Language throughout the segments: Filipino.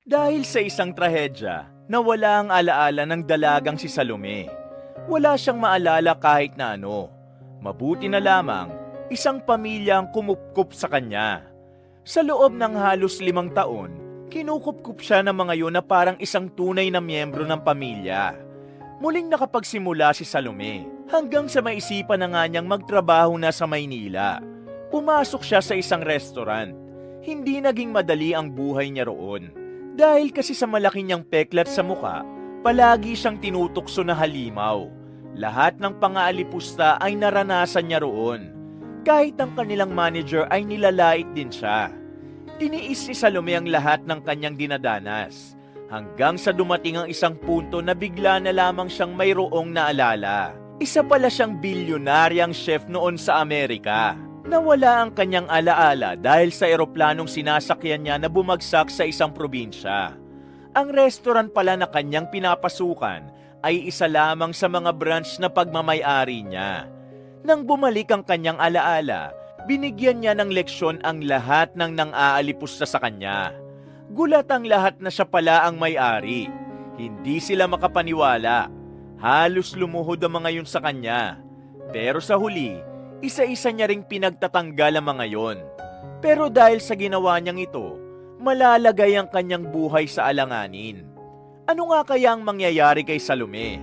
Dahil sa isang trahedya, nawala ang alaala ng dalagang si Salome. Wala siyang maalala kahit na ano. Mabuti na lamang, isang pamilya ang kumupkup sa kanya. Sa loob ng halos 5 taon, kinukupkup siya ng mga yun na parang isang tunay na miyembro ng pamilya. Muling nakapagsimula si Salome hanggang sa maisipan na nga niyang magtrabaho na sa Maynila. Pumasok siya sa isang restaurant. Hindi naging madali ang buhay niya roon. Dahil kasi sa malaki niyang peklat sa muka, palagi siyang tinutukso na halimaw. Lahat ng pangaalipusta ay naranasan niya roon. Kahit ang kanilang manager ay nilalait din siya. Tiniis ni Salome ang lahat ng kanyang dinadanas. Hanggang sa dumating ang isang punto na bigla na lamang siyang mayroong naalala. Isa pala siyang bilyonaryang chef noon sa Amerika. Nawala ang kanyang alaala dahil sa eroplanong sinasakyan niya na bumagsak sa isang probinsya. Ang restaurant pala na kanyang pinapasukan ay isa lamang sa mga branch na pagmamay-ari niya. Nang bumalik ang kanyang alaala, binigyan niya ng leksyon ang lahat ng nang-aalipusta sa kanya. Gulat ang lahat na siya pala ang may-ari. Hindi sila makapaniwala. Halos lumuhod ang mga yun sa kanya. Pero sa huli, isa-isa niya ring pinagtatanggal ang mga yon. Pero dahil sa ginawa niyang ito, malalagay ang kanyang buhay sa alanganin. Ano nga kaya ang mangyayari kay Salome?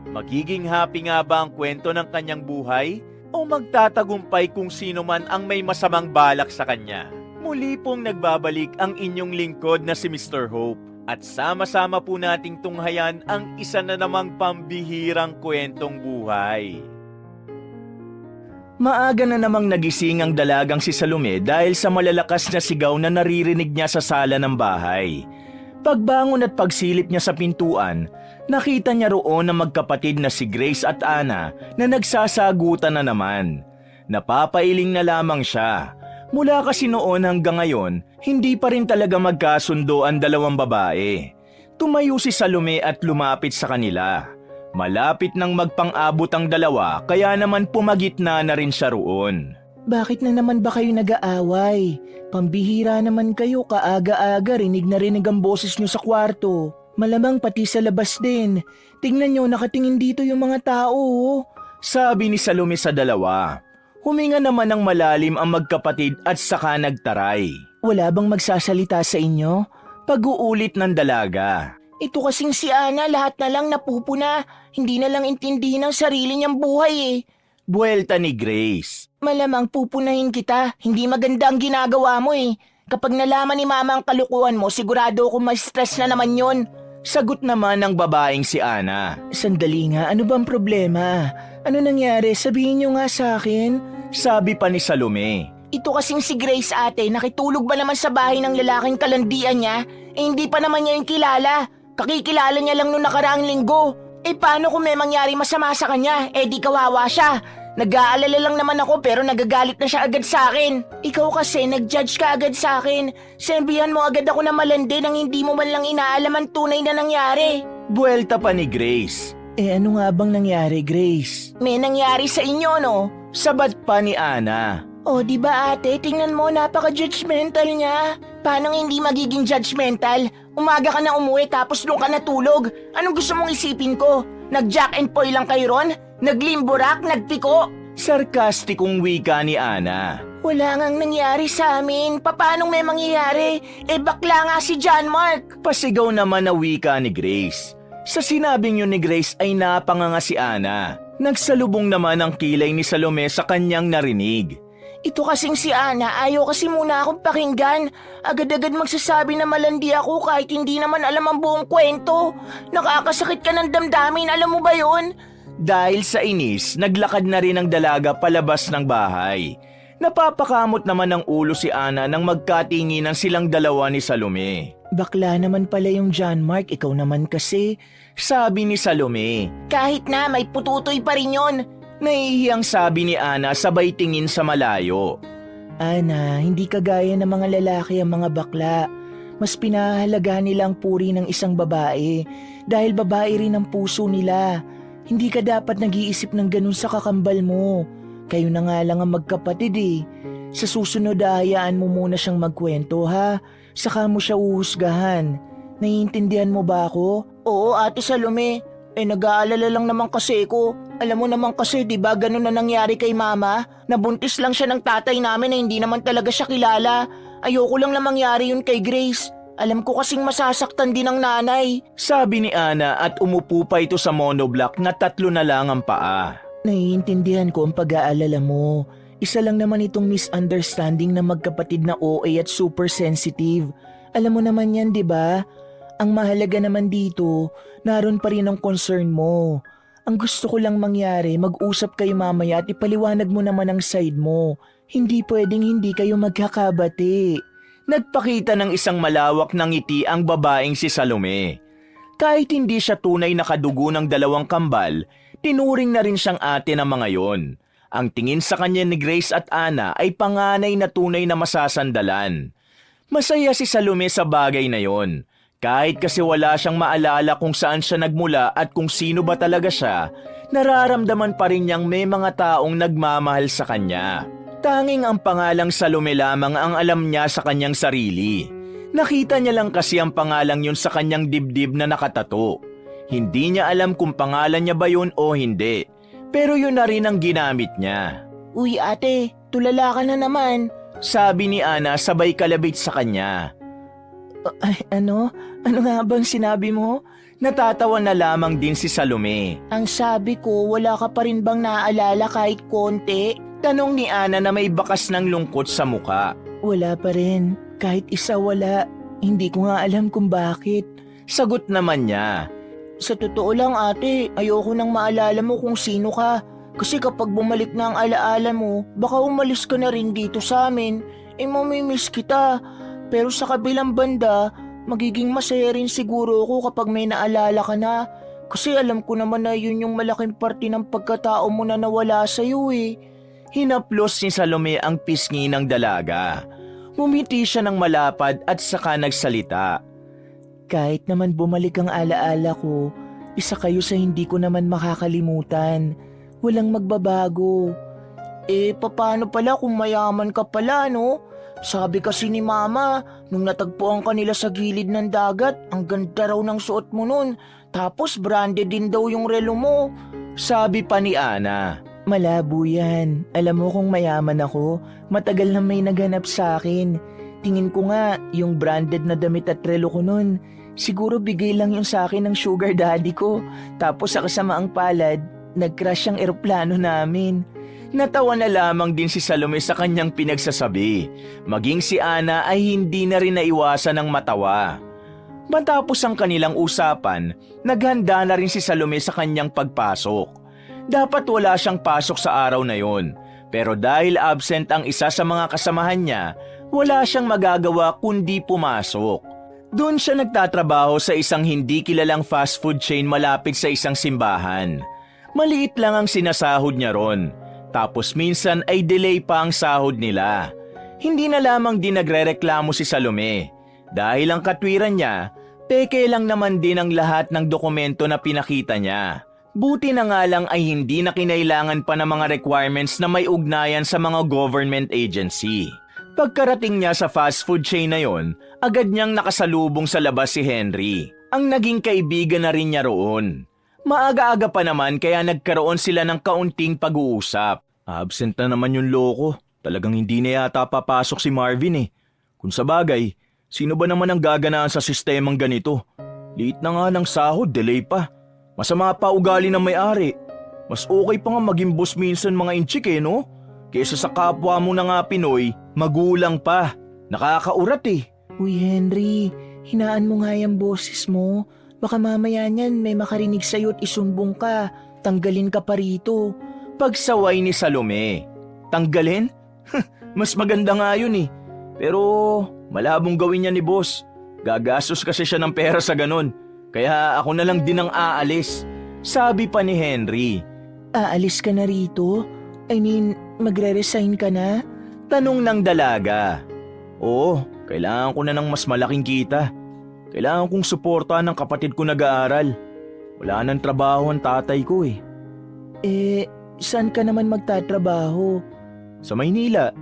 Magiging happy nga ba ang kwento ng kanyang buhay? O magtatagumpay kung sino man ang may masamang balak sa kanya? Muli pong nagbabalik ang inyong lingkod na si Mr. Hope. At sama-sama po nating tunghayan ang isa na namang pambihirang kwentong buhay. Maaga na namang nagising ang dalagang si Salome dahil sa malalakas na sigaw na naririnig niya sa sala ng bahay. Pagbangon at pagsilip niya sa pintuan, nakita niya roon ang magkapatid na si Grace at Ana na nagsasagutan na naman. Napapailing na lamang siya. Mula kasi noon hanggang ngayon, hindi pa rin talaga magkasundo ang dalawang babae. Tumayo si Salome at lumapit sa kanila. Malapit nang magpang-abot ang dalawa, kaya naman pumagitna na rin siya roon. Bakit na naman ba kayo nag-aaway? Pambihira naman kayo, kaaga-aga rinig na rinig ang boses nyo sa kwarto. Malamang pati sa labas din. Tingnan nyo, nakatingin dito yung mga tao. Sabi ni Salome sa dalawa. Huminga naman ng malalim ang magkapatid at saka nagtaray. Wala bang magsasalita sa inyo? Pag-uulit ng dalaga. Ito kasing si Ana, lahat na lang napupuna. Hindi na lang intindihin ang sarili niyang buhay eh. Buwelta ni Grace. Malamang pupunahin kita. Hindi maganda ang ginagawa mo eh. Kapag nalaman ni Mama ang kalukuhan mo, sigurado akong may stress na naman yon. Sagot naman ng babaeng si Ana. Sandali nga, ano bang problema? Ano nangyari? Sabihin niyo nga sa akin. Sabi pa ni Salome. Ito kasing si Grace ate, nakitulog ba naman sa bahay ng lalaking kalandian niya? Eh hindi pa naman niya yung kilala. Kakikilala niya lang noong nakaraang linggo. Eh paano kung may mangyari masama sa kanya? Eh di kawawa siya. Nag-aalala lang naman ako pero nagagalit na siya agad sa akin. Ikaw kasi nag-judge ka agad sa akin. Sinabihan mo agad ako na malandi nang hindi mo man lang inaalam ang tunay na nangyari. Buwelta pa ni Grace. Eh ano nga bang nangyari, Grace? May nangyari sa inyo, no? Sabat pa ni Ana. Oh, di ba ate, tingnan mo, napaka-judgmental niya. Paano hindi magiging judgmental? Umaga ka na umuwi tapos doon ka natulog. Anong gusto mong isipin ko? Nag-jack and poy lang kayo ron? Naglimburak? Nagpiko? Sarkastikong wika ni Ana. Wala ngang nangyari sa amin. Paanong may mangyayari? Eh bakla nga si John Mark. Pasigaw naman na wika ni Grace. Sa sinabing yun ni Grace ay napanganga si Ana. Nagsalubong naman ang kilay ni Salome sa kanyang narinig. Ito kasing si Ana, ayaw kasi muna akong pakinggan. Agad-agad magsasabi na malandi ako kahit hindi naman alam ang buong kwento. Nakakasakit ka ng damdamin, alam mo ba yun? Dahil sa inis, naglakad na rin ang dalaga palabas ng bahay. Napapakamot naman ng ulo si Ana nang magkatinginan silang dalawa ni Salome. Bakla naman pala yung John Mark, ikaw naman kasi. Sabi ni Salome. Kahit na, may pututoy pa rin yun. Nahihiyang sabi ni Ana sabay tingin sa malayo. Ana, hindi kagaya ng mga lalaki ang mga bakla. Mas pinahahalagahan nila ang puri ng isang babae dahil babae rin ang puso nila. Hindi ka dapat nag-iisip ng ganun sa kakambal mo. Kayo na nga lang ang magkapatid eh. Sa susunod hayaan mo muna siyang magkwento ha. Saka mo siya uhusgahan. Naiintindihan mo ba ako? Oo, Ate Salome. Nag-aalala lang naman kasi ko. Alam mo naman kasi, di ba ganun na nangyari kay Mama? Nabuntis lang siya ng tatay namin na hindi naman talaga siya kilala. Ayoko lang na mangyari yun kay Grace. Alam ko kasing masasaktan din ang nanay. Sabi ni Ana at umupo pa ito sa monoblock na 3 na lang ang paa. Naiintindihan ko ang pag-aalala mo. Isa lang naman itong misunderstanding na magkapatid na OA at super sensitive. Alam mo naman yan, di ba? Ang mahalaga naman dito, naroon pa rin ang concern mo. Ang gusto ko lang mangyari, mag-usap kayo mamaya at ipaliwanag mo naman ang side mo. Hindi pwedeng hindi kayo magkakabati. Nagpakita ng isang malawak na ngiti ang babaeng si Salome. Kahit hindi siya tunay na kadugo ng 2 kambal, tinuring na rin siyang ate ng mga yon. Ang tingin sa kanya ni Grace at Ana ay panganay na tunay na masasandalan. Masaya si Salome sa bagay na yon. Kahit kasi wala siyang maalala kung saan siya nagmula at kung sino ba talaga siya, nararamdaman pa rin niyang may mga taong nagmamahal sa kanya. Tanging ang pangalang Salome lamang ang alam niya sa kanyang sarili. Nakita niya lang kasi ang pangalang yun sa kanyang dibdib na nakatato. Hindi niya alam kung pangalan niya ba yun o hindi. Pero yun na rin ang ginamit niya. Uy ate, tulala ka na naman. Sabi ni Ana sabay kalabit sa kanya. Ano? Ano nga bang sinabi mo? Natatawa na lamang din si Salome. Ang sabi ko, wala ka pa rin bang naaalala kahit konti? Tanong ni Ana na may bakas ng lungkot sa muka. Wala pa rin. Kahit isa wala. Hindi ko nga alam kung bakit. Sagot naman niya. Sa totoo lang ate, ayoko nang maalala mo kung sino ka. Kasi kapag bumalik na ang alaala mo, baka umalis ka na rin dito sa amin. Mamimiss kita. Pero sa kabilang banda, magiging masaya rin siguro ako kapag may naalala ka na. Kasi alam ko naman na yun yung malaking parte ng pagkatao mo na nawala sa'yo eh. Hinaplos ni Salome ang pisngi ng dalaga. Ngumiti siya ng malapad at saka nagsalita. Kahit naman bumalik ang alaala ko, isa kayo sa hindi ko naman makakalimutan. Walang magbabago. Paano pala kung mayaman ka pala, no? Sabi kasi ni Mama, nung natagpuan ka nila sa gilid ng dagat, ang ganda raw ng suot mo nun. Tapos branded din daw yung relo mo. Sabi pa ni Ana. Malabo yan. Alam mo kung mayaman ako, matagal na may naghanap sa akin. Tingin ko nga, yung branded na damit at relo ko nun, siguro bigay lang yun sa akin ng sugar daddy ko. Tapos sa kasamaang palad, nag-crash ang eroplano namin. Natawa na lamang din si Salome sa kanyang pinagsasabi. Maging si Ana ay hindi na rin naiwasan ng matawa. Matapos ang kanilang usapan, naghanda na rin si Salome sa kanyang pagpasok. Dapat wala siyang pasok sa araw na yon. Pero dahil absent ang isa sa mga kasamahan niya, wala siyang magagawa kundi pumasok. Doon siya nagtatrabaho sa isang hindi kilalang fast food chain malapit sa isang simbahan. Maliit lang ang sinasahod niya ron. Tapos minsan ay delay pa ang sahod nila. Hindi na lamang din nagrereklamo si Salome. Dahil ang katwiran niya, peke lang naman din ang lahat ng dokumento na pinakita niya. Buti na nga lang ay hindi na kinailangan pa ng mga requirements na may ugnayan sa mga government agency. Pagkarating niya sa fast food chain na yon, agad niyang nakasalubong sa labas si Henry. Ang naging kaibigan na rin niya roon. Maaga-aga pa naman kaya nagkaroon sila ng kaunting pag-uusap. Absent na naman yung loko. Talagang hindi na yata papasok si Marvin eh. Kung sa bagay, sino ba naman ang gaganaan sa sistemang ganito? Liit na nga ng sahod, delay pa. Masama pa ugali ng may-ari. Mas okay pa nga maging boss minsan mga inchik eh, no? Kesa sa kapwa mo na nga Pinoy, magulang pa. Nakakaurat eh. Uy Henry, hinaan mo nga yung boses mo. Baka mamaya niyan may makarinig sa'yo at isumbong ka. Tanggalin ka pa rito. Pagsaway ni Salome. Tanggalin? Mas maganda nga yun eh. Pero malabong gawin niya ni boss. Gagastos kasi siya ng pera sa ganon. Kaya ako na lang din ang aalis. Sabi pa ni Henry. Aalis ka na rito? I mean, magre-resign ka na? Tanong ng dalaga. Oo, kailangan ko na ng mas malaking kita. Kailangan kong suportahan ng kapatid ko nag-aaral. Wala nang trabaho ang tatay ko eh. Saan ka naman magtatrabaho? Sa Maynila.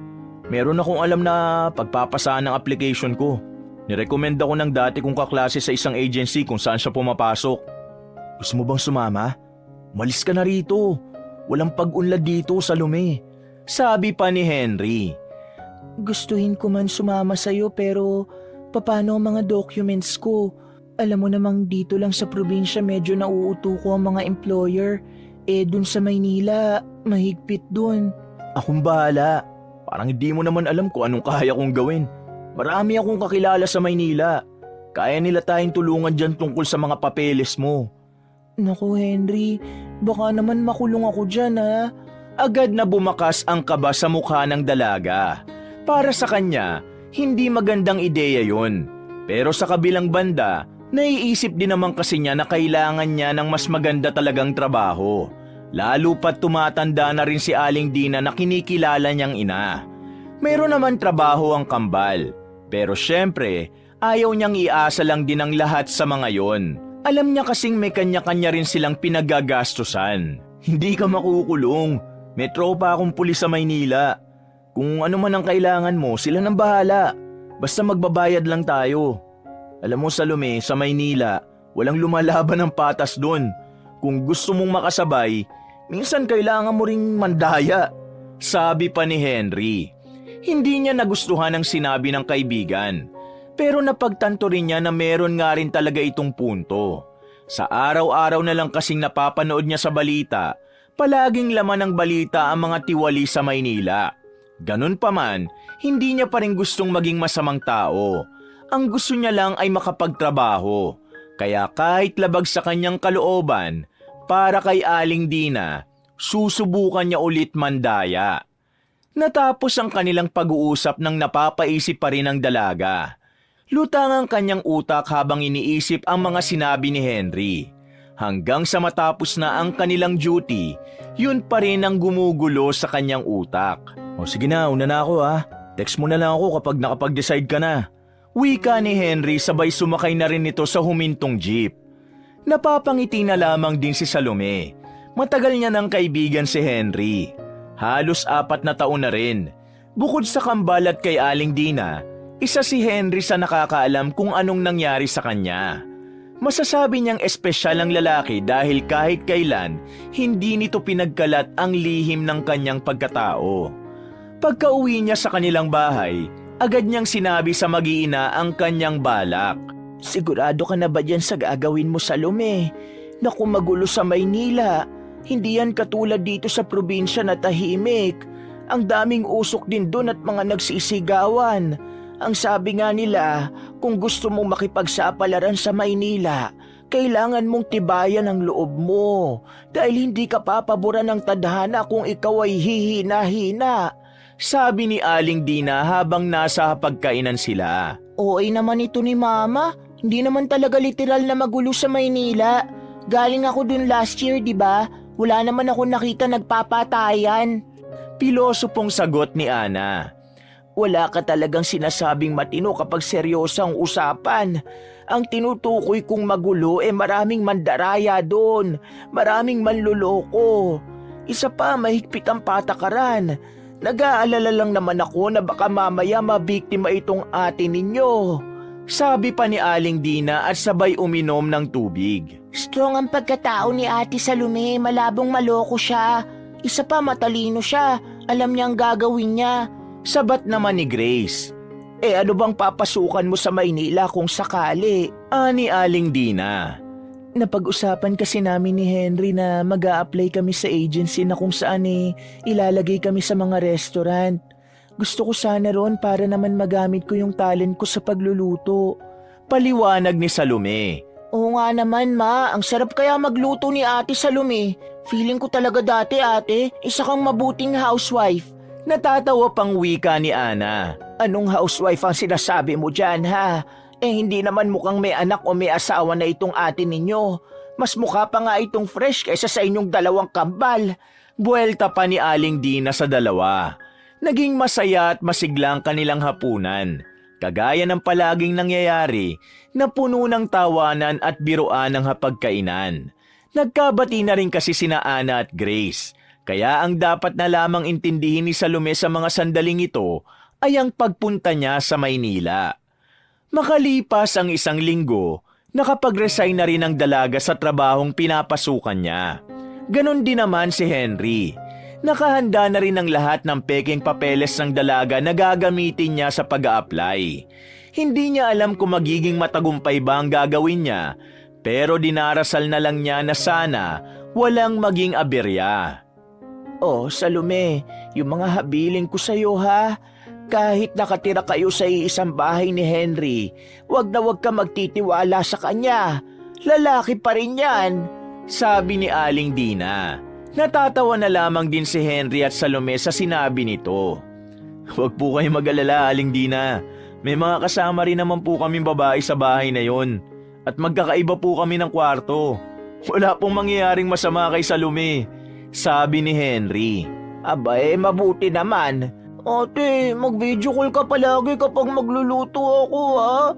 Meron akong alam na pagpapasaan ng application ko. Nirekomenda ko ng dati kong kaklase sa isang agency kung saan siya pumapasok. Gusto mo bang sumama? Malis ka na rito. Walang pag-unlad dito, Salome. Sabi pa ni Henry. Gustuhin ko man sumama sa'yo pero paano ang mga documents ko? Alam mo namang dito lang sa probinsya medyo nauuto ko ang mga employer. Dun sa Maynila, mahigpit dun. Akong bahala. Parang hindi mo naman alam kung anong kaya kong gawin. Marami akong kakilala sa Maynila. Kaya nila tayong tulungan dyan tungkol sa mga papeles mo. Naku Henry, baka naman makulong ako dyan ha. Agad na bumakas ang kaba sa mukha ng dalaga. Para sa kanya, hindi magandang ideya yun. Pero sa kabilang banda, naiisip din naman kasi niya na kailangan niya ng mas maganda talagang trabaho. Lalo pat tumatanda na rin si Aling Dina na kinikilala niyang ina. Meron naman trabaho ang kambal. Pero syempre, ayaw niyang iasa lang din ang lahat sa mga yon. Alam niya kasing may kanya-kanya rin silang pinagagastusan. Hindi ka makukulong. May tropa akong pulis sa Maynila. Kung ano man ang kailangan mo, sila nang bahala. Basta magbabayad lang tayo. Alam mo Salome, sa Maynila, walang lumalaban ng patas doon. Kung gusto mong makasabay, minsan kailangan mo ring mandaya. Sabi pa ni Henry. Hindi niya nagustuhan ang sinabi ng kaibigan. Pero napagtanto rin niya na meron nga rin talaga itong punto. Sa araw-araw na lang kasing napapanood niya sa balita, palaging laman ng balita ang mga tiwali sa Maynila. Ganun pa man, hindi niya pa rin gustong maging masamang tao. Ang gusto niya lang ay makapagtrabaho. Kaya kahit labag sa kanyang kalooban, para kay Aling Dina, susubukan niya ulit mandaya. Natapos ang kanilang pag-uusap nang napapaisip pa rin ang dalaga. Lutang ang kanyang utak habang iniisip ang mga sinabi ni Henry. Hanggang sa matapos na ang kanilang duty, yun pa rin ang gumugulo sa kanyang utak. O sige na, una na ako ha. Text mo na lang ako kapag nakapag-decide ka na. Wika ni Henry sabay sumakay na rin ito sa humintong jeep. Napapangiti na lamang din si Salome. Matagal niya ng kaibigan si Henry. Halos 4 na taon na rin. Bukod sa kambal at kay Aling Dina, isa si Henry sa nakakaalam kung anong nangyari sa kanya. Masasabi niyang espesyal ang lalaki dahil kahit kailan, hindi nito pinagkalat ang lihim ng kanyang pagkatao. Pagka-uwi niya sa kanilang bahay, agad niyang sinabi sa mag-iina ang kanyang balak. Sigurado ka na ba dyan sa gagawin mo Salome? Naku magulo sa Maynila. Hindi yan katulad dito sa probinsya na tahimik. Ang daming usok din doon at mga nagsisigawan. Ang sabi nga nila, kung gusto mong makipagsapalaran sa Maynila, kailangan mong tibayan ang loob mo dahil hindi ka papaboran ng tadhana kung ikaw ay hihina-hina. Sabi ni Aling Dina habang nasa hapagkainan sila. Oy naman ito ni Mama, hindi naman talaga literal na magulo sa Maynila. Galing ako dun last year, di ba? Wala naman ako nakita nagpapatayan. Pilosopong sagot ni Ana. Wala ka talagang sinasabing matino kapag seryoso ang usapan. Ang tinutukoy kong magulo maraming mandaraya doon. Maraming manluloko. Isa pa, mahigpit ang patakaran. Nag-aalala lang naman ako na baka mamaya mabiktima itong ate ninyo. Sabi pa ni Aling Dina at sabay uminom ng tubig. Strong ang pagkatao ni Ate Salome, malabong maloko siya. Isa pa, matalino siya. Alam niya ang gagawin niya. Sabat naman ni Grace. Ano bang papasukan mo sa Maynila kung sakali? Ani Aling Dina. Napag-usapan kasi namin ni Henry na mag-a-apply kami sa agency na kung saan ilalagay kami sa mga restaurant. Gusto ko sana ron para naman magamit ko yung talent ko sa pagluluto. Paliwanag ni Salome. Oo nga naman Ma, ang sarap kaya magluto ni Ate Salome. Feeling ko talaga dati ate, isa kang mabuting housewife. Natatawa pang wika ni Ana. Anong housewife ang sinasabi mo dyan ha? Hindi naman mukhang may anak o may asawa na itong ate ninyo. Mas mukha pa nga itong fresh kaysa sa inyong dalawang kambal. Buwelta pa ni Aling Dina sa dalawa. Naging masaya at masiglang kanilang hapunan. Kagaya ng palaging nangyayari na puno ng tawanan at biruan ng hapagkainan. Nagkabati na rin kasi sina Ana at Grace. Kaya ang dapat na lamang intindihin ni Salome sa mga sandaling ito ay ang pagpunta niya sa Maynila. Makalipas ang 1 linggo, nakapag-resign na rin ang dalaga sa trabahong pinapasukan niya. Ganon din naman si Henry. Nakahanda na rin ang lahat ng peking papeles ng dalaga na gagamitin niya sa pag-a-apply. Hindi niya alam kung magiging matagumpay ba ang gagawin niya, pero dinarasal na lang niya na sana walang maging aberya. Oh, Salome, yung mga habilin ko sa'yo ha. Kahit nakatira kayo sa isang bahay ni Henry, wag na wag ka magtitiwala sa kanya. Lalaki pa rin yan, sabi ni Aling Dina. Natatawa na lamang din si Henry at Salome sa sinabi nito. Huwag po kayong mag-alala, Aling Dina. May mga kasama rin naman po kaming babae sa bahay na yon. At magkakaiba po kami ng kwarto. Wala pong mangyayaring masama kay Salome, sabi ni Henry. Aba mabuti naman. Ate, mag-video call ka palagi kapag magluluto ako ha.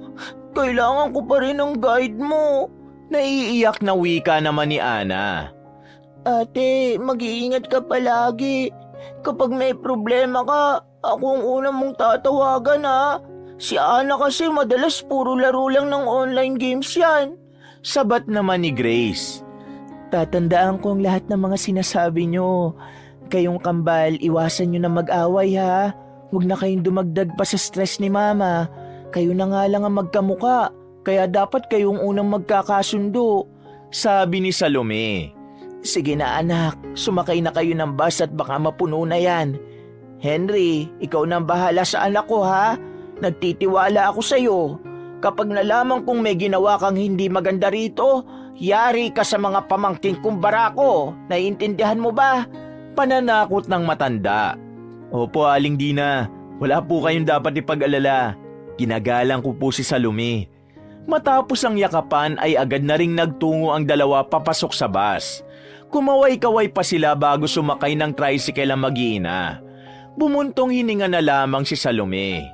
Kailangan ko pa rin ang guide mo. Naiiyak na wika naman ni Ana. Ate, mag-iingat ka palagi. Kapag may problema ka, ako ang unang mong tatawagan ha. Si Ana kasi madalas puro laro lang ng online games yan. Sabat naman ni Grace. Tatandaan ko ang lahat ng mga sinasabi nyo. Kayong kambal, iwasan nyo na mag-away ha. Huwag na kayong dumagdag pa sa stress ni Mama. Kayo na nga lang ang magkamuka, kaya dapat kayong unang magkakasundo, sabi ni Salome. Sige na anak, sumakay na kayo ng bus at baka mapuno na yan. Henry, ikaw na ang bahala sa anak ko ha. Nagtitiwala ako sa'yo. Kapag nalaman kong may ginawa kang hindi maganda rito, yari ka sa mga pamangking kumbara ko. Naiintindihan mo ba? Pananakot ng matanda. Opo, Aling Dina. Wala po kayong dapat ipag-alala. Ginagalang ko po si Salome. Matapos ang yakapan ay agad na ring nagtungo ang dalawa papasok sa bus. Kumaway-kaway pa sila bago sumakay ng tricycle ang mag-iina. Bumuntong hininga na lamang si Salome.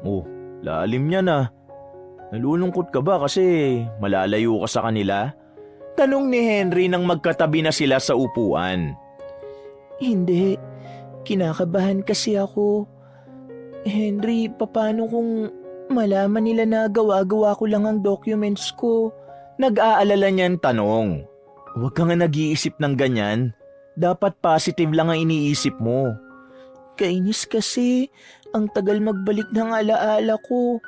Oh, lalim niya na. Nalulungkot ka ba kasi malalayo ka sa kanila? Tanong ni Henry nang magkatabi na sila sa upuan. Hindi. Kinakabahan kasi ako. Henry, paano kung malaman nila na gawa-gawa ko lang ang documents ko? Nag-aalala niyan tanong. Huwag ka nga nag-iisip ng ganyan. Dapat positive lang ang iniisip mo. Kainis kasi. Ang tagal magbalik ng alaala ko.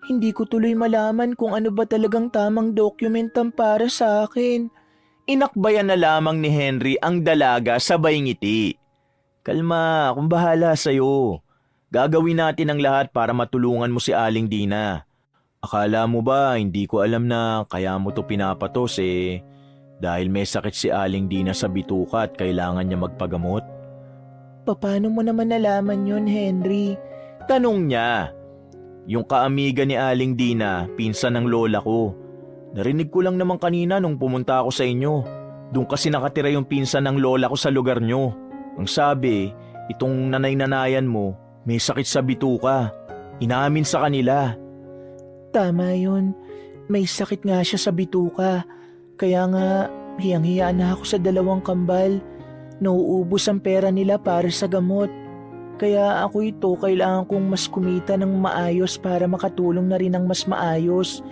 Hindi ko tuloy malaman kung ano ba talagang tamang document ang para sa akin. Inakbayan na lamang ni Henry ang dalaga sabay ngiti. Kalma, akong bahala sa'yo. Gagawin natin ang lahat para matulungan mo si Aling Dina. Akala mo ba hindi ko alam na kaya mo to pinapatos dahil may sakit si Aling Dina sa bituka at kailangan niya magpagamot? Paano mo naman nalaman yun, Henry? Tanong niya. Yung kaamiga ni Aling Dina, pinsan ng lola ko. Narinig ko lang naman kanina nung pumunta ako sa inyo. Doon kasi nakatira yung pinsan ng lola ko sa lugar nyo. Ang sabi, itong nanay-nanayan mo, may sakit sa bituka. Inamin sa kanila. Tama yun. May sakit nga siya sa bituka. Kaya nga, hiyang-hiya na ako sa 2 kambal. Nauubos ang pera nila para sa gamot. Kaya ako kailangan kong mas kumita ng maayos para makatulong na rin ng mas maayos.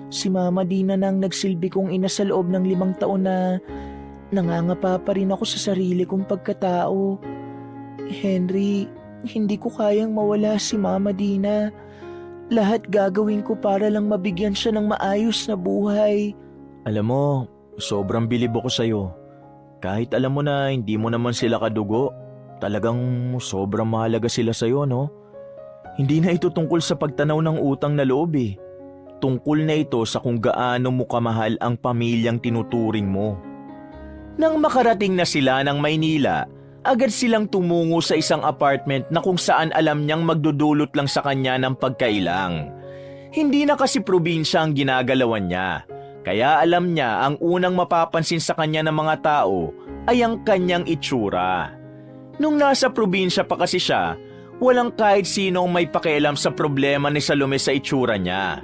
Si Mama Dina nang nagsilbi kong ina sa loob ng 5 taon na nangangapa pa rin ako sa sarili kong pagkatao. Henry, hindi ko kayang mawala si Mama Dina. Lahat gagawin ko para lang mabigyan siya ng maayos na buhay. Alam mo, sobrang bilib ako sa'yo. Kahit alam mo na hindi mo naman sila kadugo, talagang sobrang mahalaga sila sa'yo, no? Hindi na ito tungkol sa pagtanaw ng utang na loob Tungkol na ito sa kung gaano mo kamahal ang pamilyang tinuturing mo. Nang makarating na sila ng Maynila, agad silang tumungo sa isang apartment na kung saan alam niyang magdudulot lang sa kanya ng pagkailang. Hindi na kasi probinsya ang ginagalawan niya, kaya alam niya ang unang mapapansin sa kanya ng mga tao ay ang kanyang itsura. Nung nasa probinsya pa kasi siya, walang kahit sinong may pakialam sa problema ni Salome sa itsura niya.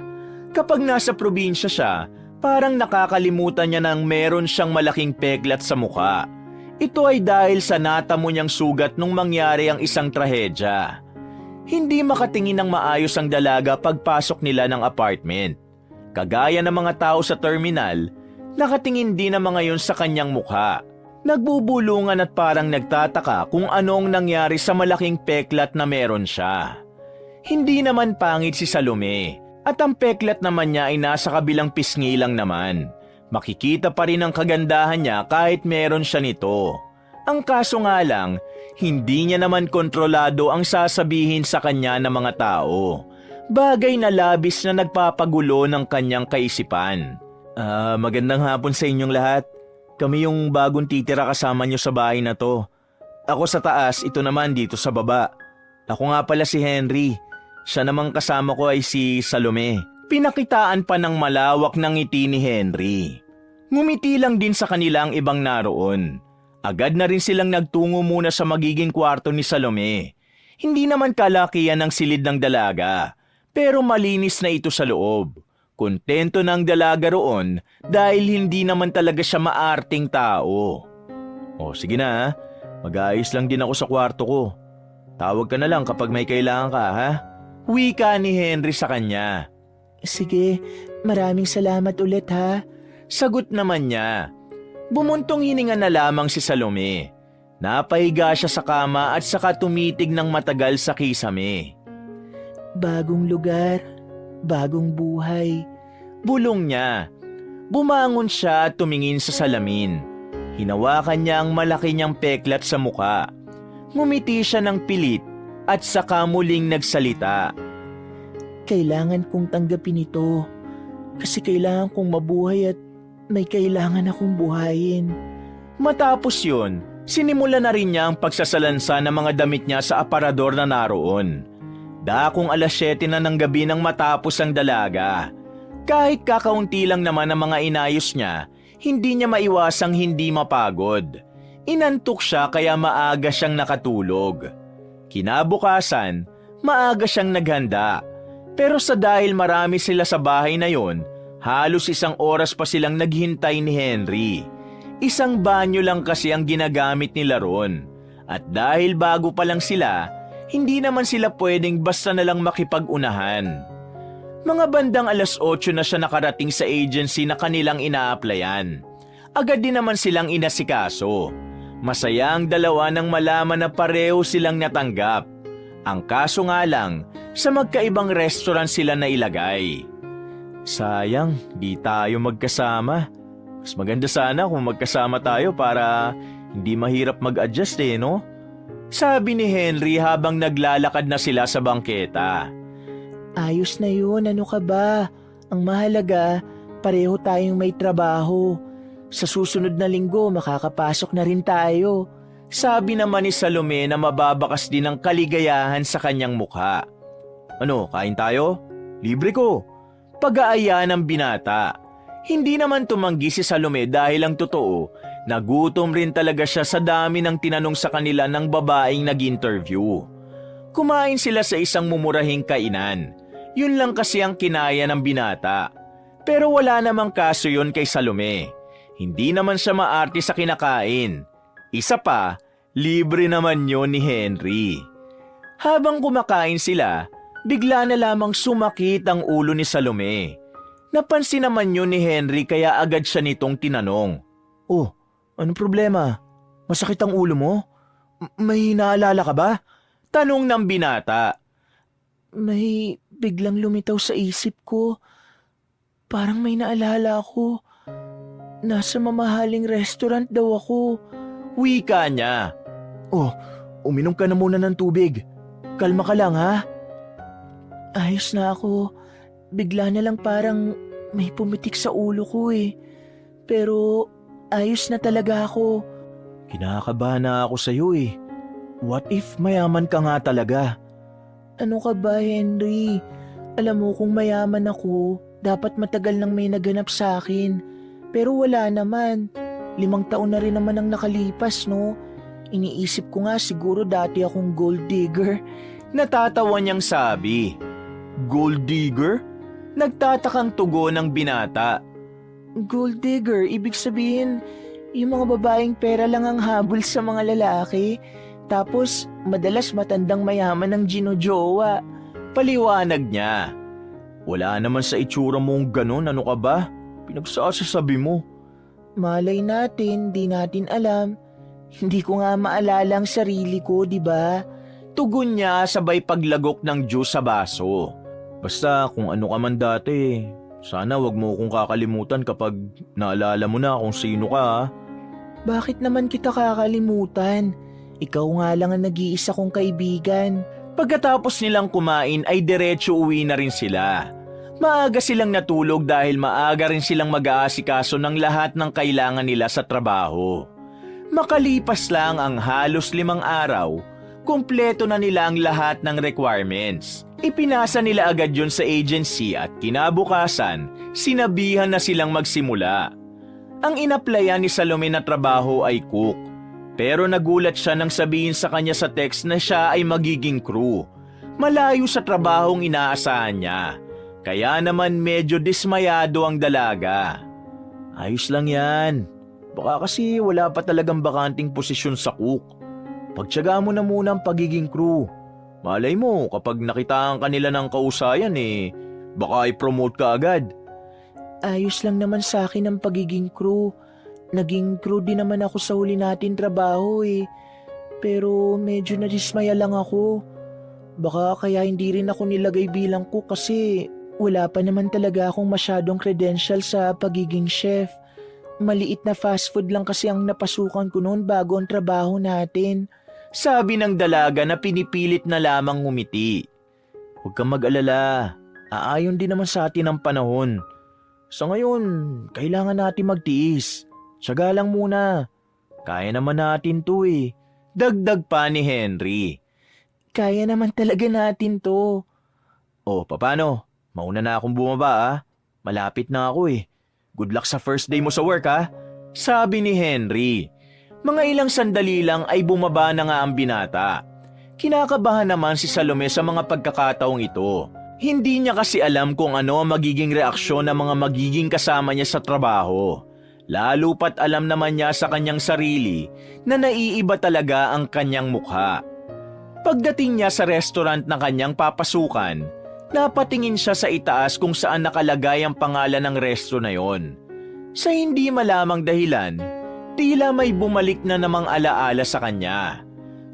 Kapag nasa probinsya siya, parang nakakalimutan niya nang meron siyang malaking peklat sa mukha. Ito ay dahil sa natamo niyang sugat nung mangyari ang isang trahedya. Hindi makatingin ng maayos ang dalaga pagpasok nila ng apartment. Kagaya ng mga tao sa terminal, nakatingin din ang mga yun sa kanyang mukha. Nagbubulungan at parang nagtataka kung anong nangyari sa malaking peklat na meron siya. Hindi naman pangit si Salome at ang peklat naman niya ay nasa kabilang pisngi lang naman. Makikita pa rin ang kagandahan niya kahit meron siya nito. Ang kaso nga lang, hindi niya naman kontrolado ang sasabihin sa kanya ng mga tao. Bagay na labis na nagpapagulo ng kanyang kaisipan. Magandang hapon sa inyong lahat. Kami yung bagong titira kasama nyo sa bahay na to. Ako sa taas, ito naman dito sa baba. Ako nga pala si Henry. Siya namang kasama ko ay si Salome. Pinakitaan pa ng malawak ng ngiti ni Henry. Ngumiti lang din sa kanila ang ibang naroon. Agad na rin silang nagtungo muna sa magiging kwarto ni Salome. Hindi naman kalakihan ang silid ng dalaga, pero malinis na ito sa loob. Kontento ng dalaga roon dahil hindi naman talaga siya maarting tao. Sige na, mag-aayos lang din ako sa kwarto ko. Tawag ka na lang kapag may kailangan ka, ha? Wika ni Henry sa kanya. Sige, maraming salamat ulit ha. Sagot naman niya. Bumuntong hininga na lamang si Salome. Napahiga siya sa kama at saka tumitig ng matagal sa kisame. Bagong lugar, bagong buhay. Bulong niya. Bumangon siya at tumingin sa salamin. Hinawakan niya ang malaki niyang peklat sa muka. Ngumiti siya ng pilit at saka muling nagsalita. Kailangan kong tanggapin ito kasi kailangan kong mabuhay at may kailangan akong buhayin. Matapos yun, sinimula na rin niya ang pagsasalansa ng mga damit niya sa aparador na naroon. Dakong 7:00 na ng gabi nang matapos ang dalaga. Kahit kakaunti lang naman ang mga inayos niya, hindi niya maiwasang hindi mapagod. Inantok siya kaya maaga siyang nakatulog. Kinabukasan, maaga siyang naghanda. Pero sa dahil marami sila sa bahay na yon, halos 1 oras pa silang naghintay ni Henry. Isang banyo lang kasi ang ginagamit nila ron. At dahil bago pa lang sila, hindi naman sila pwedeng basta na lang makipag-unahan. Mga bandang 8:00 na siya nakarating sa agency na kanilang ina-applyan. Agad din naman silang inasikaso. Masaya ang dalawa nang malaman na pareho silang natanggap. Ang kaso nga lang, sa magkaibang restaurant sila nailagay. Sayang, di tayo magkasama. Mas maganda sana kung magkasama tayo para hindi mahirap mag-adjust no? Sabi ni Henry habang naglalakad na sila sa bangketa. Ayos na yun, ano ka ba? Ang mahalaga, pareho tayong may trabaho. Sa susunod na linggo, makakapasok na rin tayo. Sabi naman ni Salome na mababakas din ang kaligayahan sa kanyang mukha. Ano, kain tayo? Libre ko. Pag-aaya ng binata. Hindi naman tumanggi si Salome dahil ang totoo, nagutom rin talaga siya sa dami ng tinanong sa kanila ng babaeng nag-interview. Kumain sila sa isang mumurahing kainan. Yun lang kasi ang kinaya ng binata. Pero wala namang kaso yun kay Salome. Hindi naman siya maarte sa kinakain. Isa pa, libre naman yun ni Henry. Habang kumakain sila, bigla na lamang sumakit ang ulo ni Salome. Napansin naman yun ni Henry kaya agad siya nitong tinanong. Anong problema? Masakit ang ulo mo? May naalala ka ba? Tanong ng binata. May biglang lumitaw sa isip ko. Parang may naalala ako. Nasa mamahaling restaurant daw ako. Wika niya. Uminom ka na muna ng tubig. Kalma ka lang ha. Ayos na ako. Bigla na lang parang may pumitik sa ulo ko Pero ayos na talaga ako. Kinakabahan na ako sa'yo What if mayaman ka nga talaga? Ano ka ba, Henry? Alam mo kung mayaman ako, dapat matagal nang may naganap sa akin. Pero wala naman. 5 taon na rin naman ang nakalipas, no? Iniisip ko nga siguro dati akong gold digger. Natatawa niyang sabi. Gold digger? Nagtatakang tugon ng binata. Gold digger, ibig sabihin, yung mga babaeng pera lang ang habol sa mga lalaki. Tapos, madalas matandang mayaman ang ginojowa. Paliwanag niya. Wala naman sa itsura mong ganun, ano ka ba? Pinagsasabi mo. Malay natin, di natin alam. Hindi ko nga maalala ang sarili ko, di ba? Tugon niya sabay paglagok ng juice sa baso. Basta kung ano ka man dati, sana wag mo akong kakalimutan kapag naalala mo na kung sino ka ha. Bakit naman kita kakalimutan? Ikaw nga lang ang nag-iisa kong kaibigan. Pagkatapos nilang kumain ay diretso uwi na rin sila. Maaga silang natulog dahil maaga rin silang mag-aasikaso ng lahat ng kailangan nila sa trabaho. Makalipas lang ang halos 5 araw, kumpleto na nila ang lahat ng requirements. Ipinasa nila agad yun sa agency at kinabukasan, sinabihan na silang magsimula. Ang inaplayan ni Salome na trabaho ay cook. Pero nagulat siya nang sabihin sa kanya sa text na siya ay magiging crew. Malayo sa trabahong inaasahan niya. Kaya naman medyo dismayado ang dalaga. Ayos lang yan. Baka kasi wala pa talagang bakanting posisyon sa cook. Pagtiyaga mo na muna ang pagiging crew. Malay mo kapag nakitaan ka nila ng kausayan baka i-promote ka agad. Ayos lang naman sa akin ang pagiging crew. Naging crew din naman ako sa huli natin trabaho Pero medyo nadismaya lang ako. Baka kaya hindi rin ako nilagay bilang cook kasi wala pa naman talaga akong masyadong credential sa pagiging chef. Maliit na fast food lang kasi ang napasukan ko noon bago ang trabaho natin. Sabi ng dalaga na pinipilit na lamang ngumiti. Huwag kang mag-alala. Aayon din naman sa atin ang panahon. Sa ngayon, kailangan natin magtiis. Tiyaga lang muna. Kaya naman natin to Dagdag pa ni Henry. Kaya naman talaga natin to. O, paano? Mauna na akong bumaba Malapit na ako Good luck sa first day mo sa work Sabi ni Henry. Mga ilang sandali lang ay bumaba na nga ang binata. Kinakabahan naman si Salome sa mga pagkakataong ito. Hindi niya kasi alam kung ano ang magiging reaksyon ng mga magiging kasama niya sa trabaho. Lalo pat alam naman niya sa kanyang sarili na naiiba talaga ang kanyang mukha. Pagdating niya sa restaurant na kanyang papasukan, napatingin siya sa itaas kung saan nakalagay ang pangalan ng resto na yon. Sa hindi malamang dahilan, tila may bumalik na namang alaala sa kanya.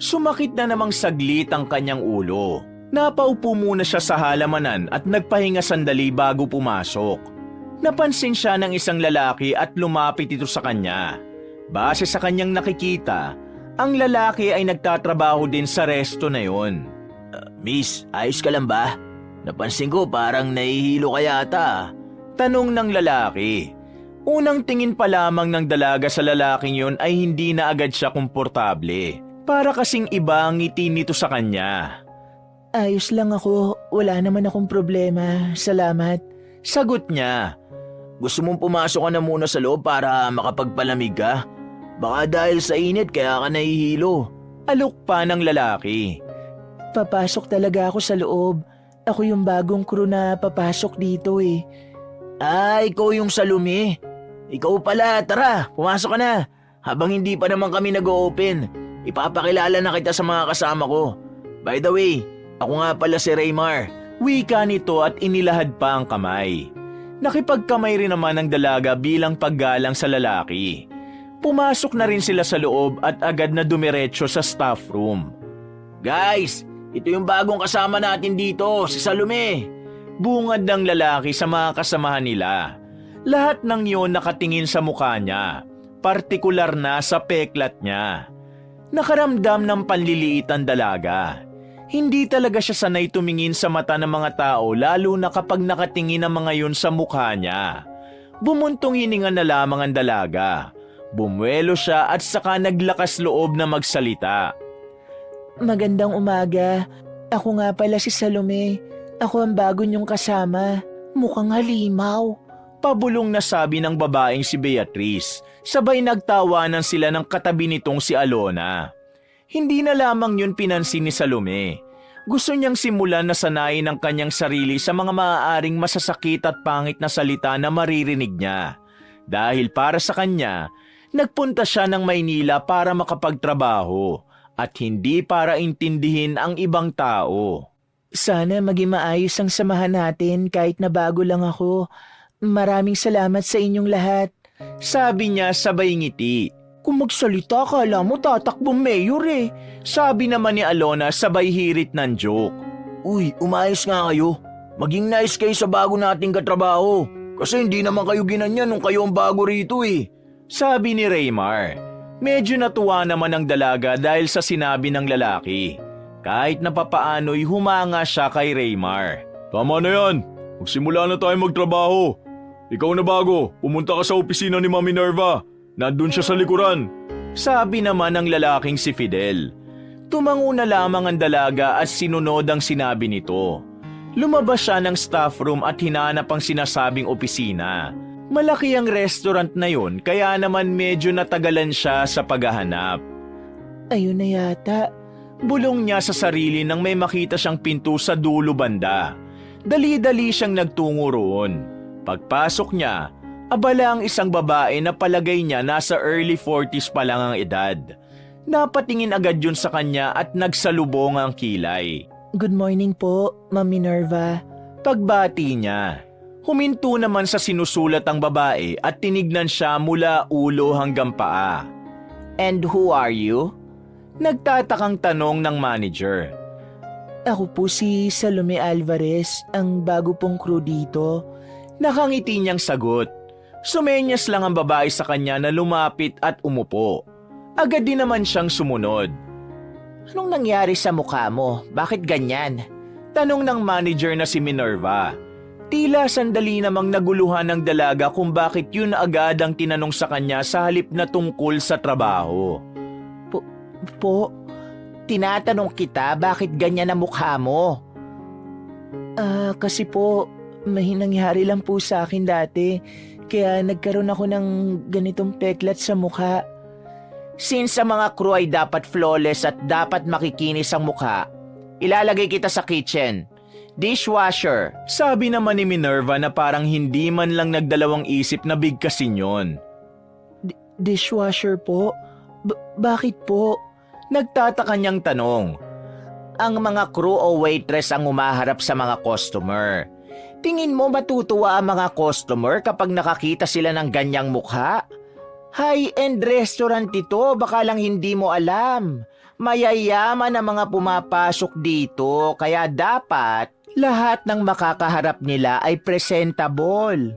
Sumakit na namang saglit ang kanyang ulo. Napaupo muna siya sa halamanan at nagpahinga sandali bago pumasok. Napansin siya ng isang lalaki at lumapit ito sa kanya. Base sa kanyang nakikita, ang lalaki ay nagtatrabaho din sa resto na yon. Miss, ayos ka lang ba? Napansin ko parang nahihilo ka yata. Tanong ng lalaki. Unang tingin pa lamang ng dalaga sa lalaking yon ay hindi na agad siya komportable. Para kasing iba ang ngiti nito sa kanya. Ayos lang ako, wala naman akong problema, salamat. Sagot niya. Gusto mong pumasok ka na muna sa loob para makapagpalamig ka? Baka dahil sa init kaya ka nahihilo. Alok pa ng lalaki. Papasok talaga ako sa loob. Ako yung bagong crew na papasok dito Ikaw yung Salome. Ikaw pala, tara, pumasok ka na. Habang hindi pa naman kami nag-o-open, ipapakilala na kita sa mga kasama ko. By the way, ako nga pala si Raymar. Wika nito at inilahad pa ang kamay. Nakipagkamay rin naman ang dalaga bilang paggalang sa lalaki. Pumasok na rin sila sa loob at agad na dumiretso sa staff room. Guys, ito yung bagong kasama natin dito, si Salome. Bungad ng lalaki sa mga kasamahan nila. Lahat ng yon nakatingin sa mukha niya, partikular na sa peklat niya. Nakaramdam ng panliliit ang dalaga. Hindi talaga siya sanay tumingin sa mata ng mga tao lalo na kapag nakatingin ang mga yun sa mukha niya. Bumuntong hininga na lamang ang dalaga. Bumuelo siya at saka naglakas loob na magsalita. Magandang umaga. Ako nga pala si Salome. Ako ang bago niyong kasama. Mukhang halimaw. Pabulong na sabi ng babaeng si Beatrice. Sabay nagtawanan sila ng katabi nitong si Alona. Hindi na lamang yun pinansin ni Salome. Gusto niyang simulan na sanayin ang kanyang sarili sa mga maaaring masasakit at pangit na salita na maririnig niya. Dahil para sa kanya, nagpunta siya ng Maynila para makapagtrabaho at hindi para intindihin ang ibang tao. Sana maging maayos ang samahan natin kahit na bago lang ako. Maraming salamat sa inyong lahat. Sabi niya sabay ngiti. Kung magsalita ka, alam mo tatakbong mayor eh. Sabi naman ni Alona sabay hirit ng joke. Uy, umayos nga kayo. Maging nice kayo sa bago nating katrabaho. Kasi hindi naman kayo ginanyan nung kayo ang bago rito eh. Sabi ni Raymar. Medyo natuwa naman ang dalaga dahil sa sinabi ng lalaki. Kahit napapaano'y humanga siya kay Raymar. Tama na yan. Magsimula na tayo magtrabaho. Ikaw na bago, pumunta ka sa opisina ni Mami Nerva. Nandun siya sa likuran. Sabi naman ng lalaking si Fidel. Tumango na lamang ang dalaga at sinunod ang sinabi nito. Lumabas siya ng staff room at hinanap ang sinasabing opisina. Malaki ang restaurant na yun kaya naman medyo natagalan siya sa paghahanap. Ayun na yata. Bulong niya sa sarili nang may makita siyang pinto sa dulo banda. Dali-dali siyang nagtungo roon. Pagpasok niya, abala ang isang babae na palagay niya nasa early 40s pa lang ang edad. Napatingin agad yun sa kanya at nagsalubong ang kilay. Good morning po, Ma'am Minerva. Pagbati niya, huminto naman sa sinusulat ang babae at tinignan siya mula ulo hanggang paa. And who are you? Nagtatakang tanong ng manager. Ako po si Salome Alvarez, ang bago pong crew dito. Nakangiti niyang sagot. Sumenyas lang ang babae sa kanya na lumapit at umupo. Agad din naman siyang sumunod. Anong nangyari sa mukha mo? Bakit ganyan? Tanong ng manager na si Minerva. Tila sandali namang naguluhan ng dalaga kung bakit yun agad ang tinanong sa kanya sa halip na tungkol sa trabaho. Po, tinatanong kita bakit ganyan ang mukha mo? Kasi po, may nangyari lang po sa akin dati. Kaya nagkaroon ako ng ganitong peklat sa mukha. Since sa mga crew ay dapat flawless at dapat makikinis ang mukha, ilalagay kita sa kitchen. Dishwasher. Sabi naman ni Minerva na parang hindi man lang nagdalawang isip na bigkasin yon. Dishwasher po? Bakit po? Nagtataka niyang tanong. Ang mga crew o waitress ang umaharap sa mga customer. Tingin mo matutuwa ang mga customer kapag nakakita sila ng ganyang mukha? High-end restaurant ito, baka lang hindi mo alam. Mayayaman ang mga pumapasok dito, kaya dapat lahat ng makakaharap nila ay presentable.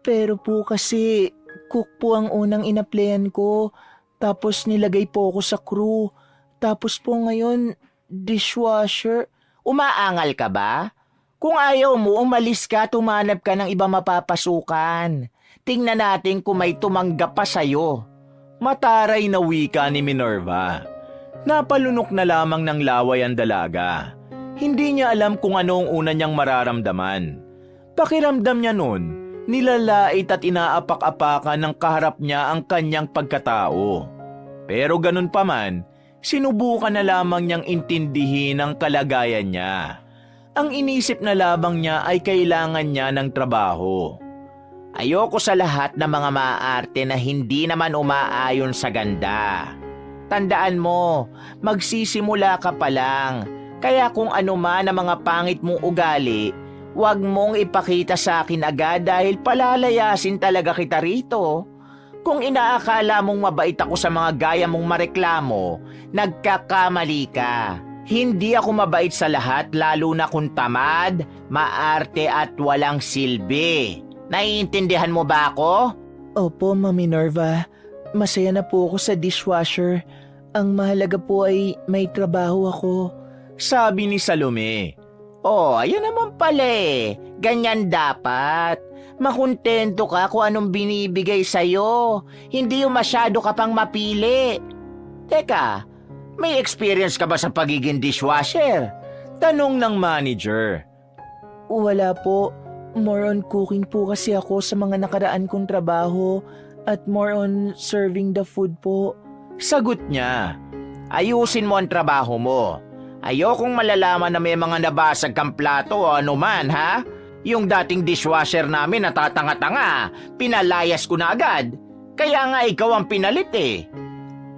Pero po kasi, cook po ang unang inaplayan ko, tapos nilagay po ako sa crew, tapos po ngayon, dishwasher. Umaangal ka ba? Kung ayaw mo, umalis ka, tumanap ka ng iba mapapasukan. Tingnan natin kung may tumanggap pa sa'yo. Mataray na wika ni Minerva. Napalunok na lamang ng laway ang dalaga. Hindi niya alam kung ano ang una niyang mararamdaman. Pakiramdam niya noon, nilalait at inaapak-apakan ng kaharap niya ang kanyang pagkatao. Pero ganun pa man, sinubukan na lamang niyang intindihin ang kalagayan niya. Ang inisip na labang niya ay kailangan niya ng trabaho. Ayoko sa lahat ng mga maaarte na hindi naman umaayon sa ganda. Tandaan mo, magsisimula ka pa lang. Kaya kung ano man ang mga pangit mong ugali, huwag mong ipakita sa akin agad dahil palalayasin talaga kita rito. Kung inaakala mong mabait ako sa mga gaya mong mareklamo, nagkakamali ka. Hindi ako mabait sa lahat lalo na kung tamad, maarte at walang silbi. Naiintindihan mo ba ako? Opo, Ma'am Minerva. Masaya na po ako sa dishwasher. Ang mahalaga po ay may trabaho ako. Sabi ni Salome. Oh, ayun naman pala eh. Ganyan dapat. Makontento ka kung anong binibigay sa'yo. Hindi yung masyado ka pang mapili. Teka, may experience ka ba sa pagiging dishwasher? Tanong ng manager. Wala po. More on cooking po kasi ako sa mga nakaraan kong trabaho at more on serving the food po. Sagot niya. Ayusin mo ang trabaho mo. Ayokong malalaman na may mga nabasag kang plato o anuman, ha? Yung dating dishwasher namin natatanga-tanga, pinalayas ko na agad. Kaya nga ikaw ang pinalit eh.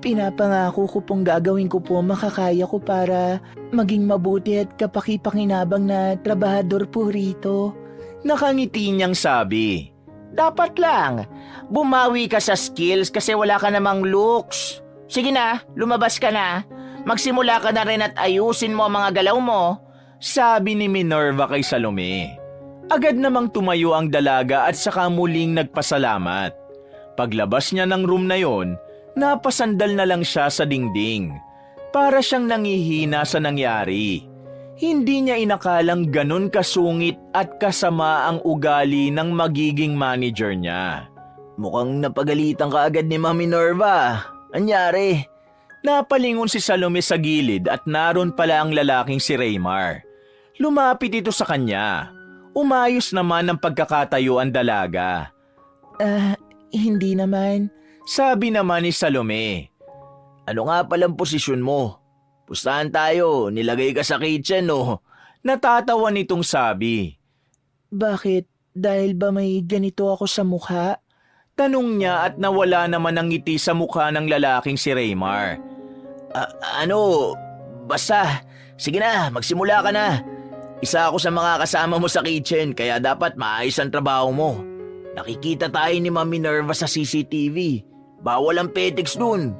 Pinapangako ko pong gagawin ko po makakaya ko para maging mabuti at kapaki-pakinabang na trabahador po rito. Nakangiti niyang sabi. Dapat lang. Bumawi ka sa skills kasi wala ka namang looks. Sige na, lumabas ka na. Magsimula ka na rin at ayusin mo ang mga galaw mo. Sabi ni Minerva kay Salome. Agad namang tumayo ang dalaga at saka muling nagpasalamat. Paglabas niya ng room na yon, napasandal na lang siya sa dingding. Para siyang nangihina sa nangyari. Hindi niya inakalang ganun kasungit at kasama ang ugali ng magiging manager niya. Mukhang napagalitan ka agad ni Ma'am Minerva. Anyari? Napalingon si Salome sa gilid at naroon pala ang lalaking si Raymar. Lumapit ito sa kanya. Umayos naman ang pagkakatayo ang dalaga. Hindi naman. Sabi naman ni Salome. Ano nga palang posisyon mo? Pustahan tayo, nilagay ka sa kitchen, no? Natatawa nitong sabi. Bakit? Dahil ba may ganito ako sa mukha? Tanong niya at nawala naman ang ngiti sa mukha ng lalaking si Raymar. Basta, sige na, magsimula ka na. Isa ako sa mga kasama mo sa kitchen, kaya dapat maayos ang trabaho mo. Nakikita tayo ni Ma'am Minerva sa CCTV. Bawal ang petiks dun.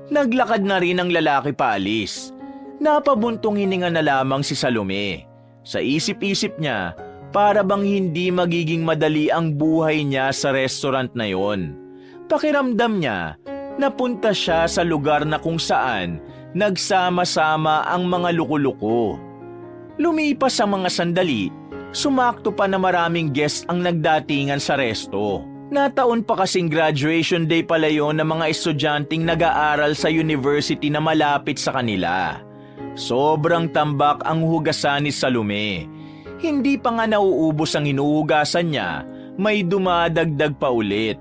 Naglakad na rin ang lalaki paalis. Napabuntong hininga na lamang si Salome. Sa isip-isip niya, para bang hindi magiging madali ang buhay niya sa restaurant na yon. Pakiramdam niya, napunta siya sa lugar na kung saan nagsama-sama ang mga luko-luko. Lumipas ang mga sandali, sumakto pa na maraming guests ang nagdatingan sa resto. Nataon pa kasing graduation day pala yon ng mga estudyanteng nag-aaral sa university na malapit sa kanila. Sobrang tambak ang hugasan ni Salome. Hindi pa nga nauubos ang hinuhugasan niya, may dumadagdag pa ulit.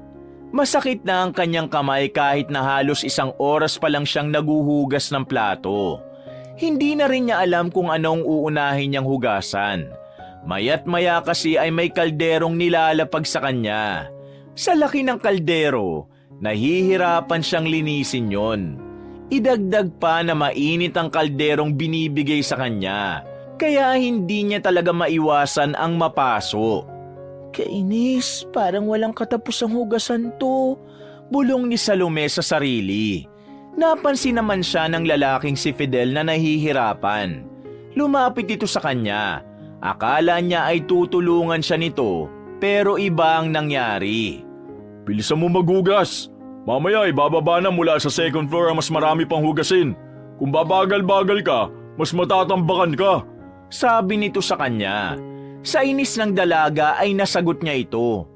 Masakit na ang kanyang kamay kahit na halos 1 oras pa lang siyang naguhugas ng plato. Hindi na rin niya alam kung anong uunahin niyang hugasan. Maya't maya kasi ay may kalderong nilalapag sa kanya. Sa laki ng kaldero, nahihirapan siyang linisin yon. Idagdag pa na mainit ang kalderong binibigay sa kanya, kaya hindi niya talaga maiwasan ang mapaso. Kainis, parang walang katapusang hugasan to. Bulong ni Salome sa sarili. Napansin naman siya ng lalaking si Fidel na nahihirapan. Lumapit ito sa kanya. Akala niya ay tutulungan siya nito, pero iba ang nangyari. Bilisan mo maghugas. Mamaya ibababa na mula sa second floor ang mas marami pang hugasin. Kung babagal-bagal ka, mas matatambakan ka. Sabi nito sa kanya. Sa inis ng dalaga ay nasagot niya ito.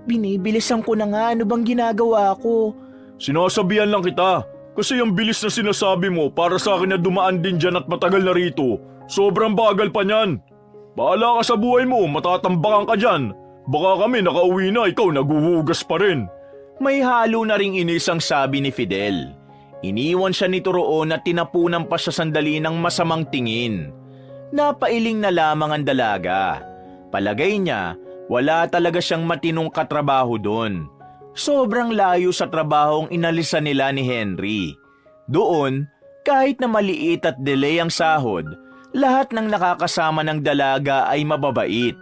Binibilisan ko na nga, ano bang ginagawa ko? Sinasabihan lang kita. Kasi yung bilis na sinasabi mo para sa akin na dumaan din dyan at matagal na rito. Sobrang bagal pa niyan. Bahala ka sa buhay mo, matatambakan ka dyan. Baka kami nakauwi na, ikaw naguhugas pa rin. May halo na ring inis ang sabi ni Fidel. Iniwan siya nito roon at tinapunan pa siya sandali ng masamang tingin. Napailing na lamang ang dalaga. Palagay niya, wala talaga siyang matinong katrabaho doon. Sobrang layo sa trabahong inalisan nila ni Henry. Doon, kahit na maliit at delay ang sahod, lahat ng nakakasama ng dalaga ay mababait.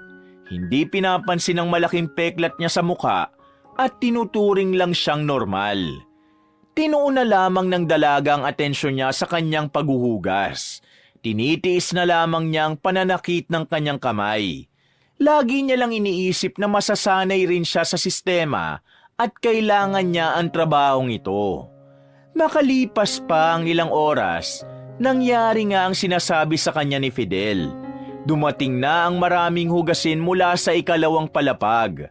Hindi pinapansin ang malaking peklat niya sa mukha at tinuturing lang siyang normal. Tinuon na lamang ng dalaga ang atensyon niya sa kanyang paghuhugas. Tinitiis na lamang niyang pananakit ng kanyang kamay. Lagi niya lang iniisip na masasanay rin siya sa sistema at kailangan niya ang trabahong ito. Makalipas pa ang ilang oras, nangyari nga ang sinasabi sa kanya ni Fidel. Dumating na ang maraming hugasin mula sa ikalawang palapag.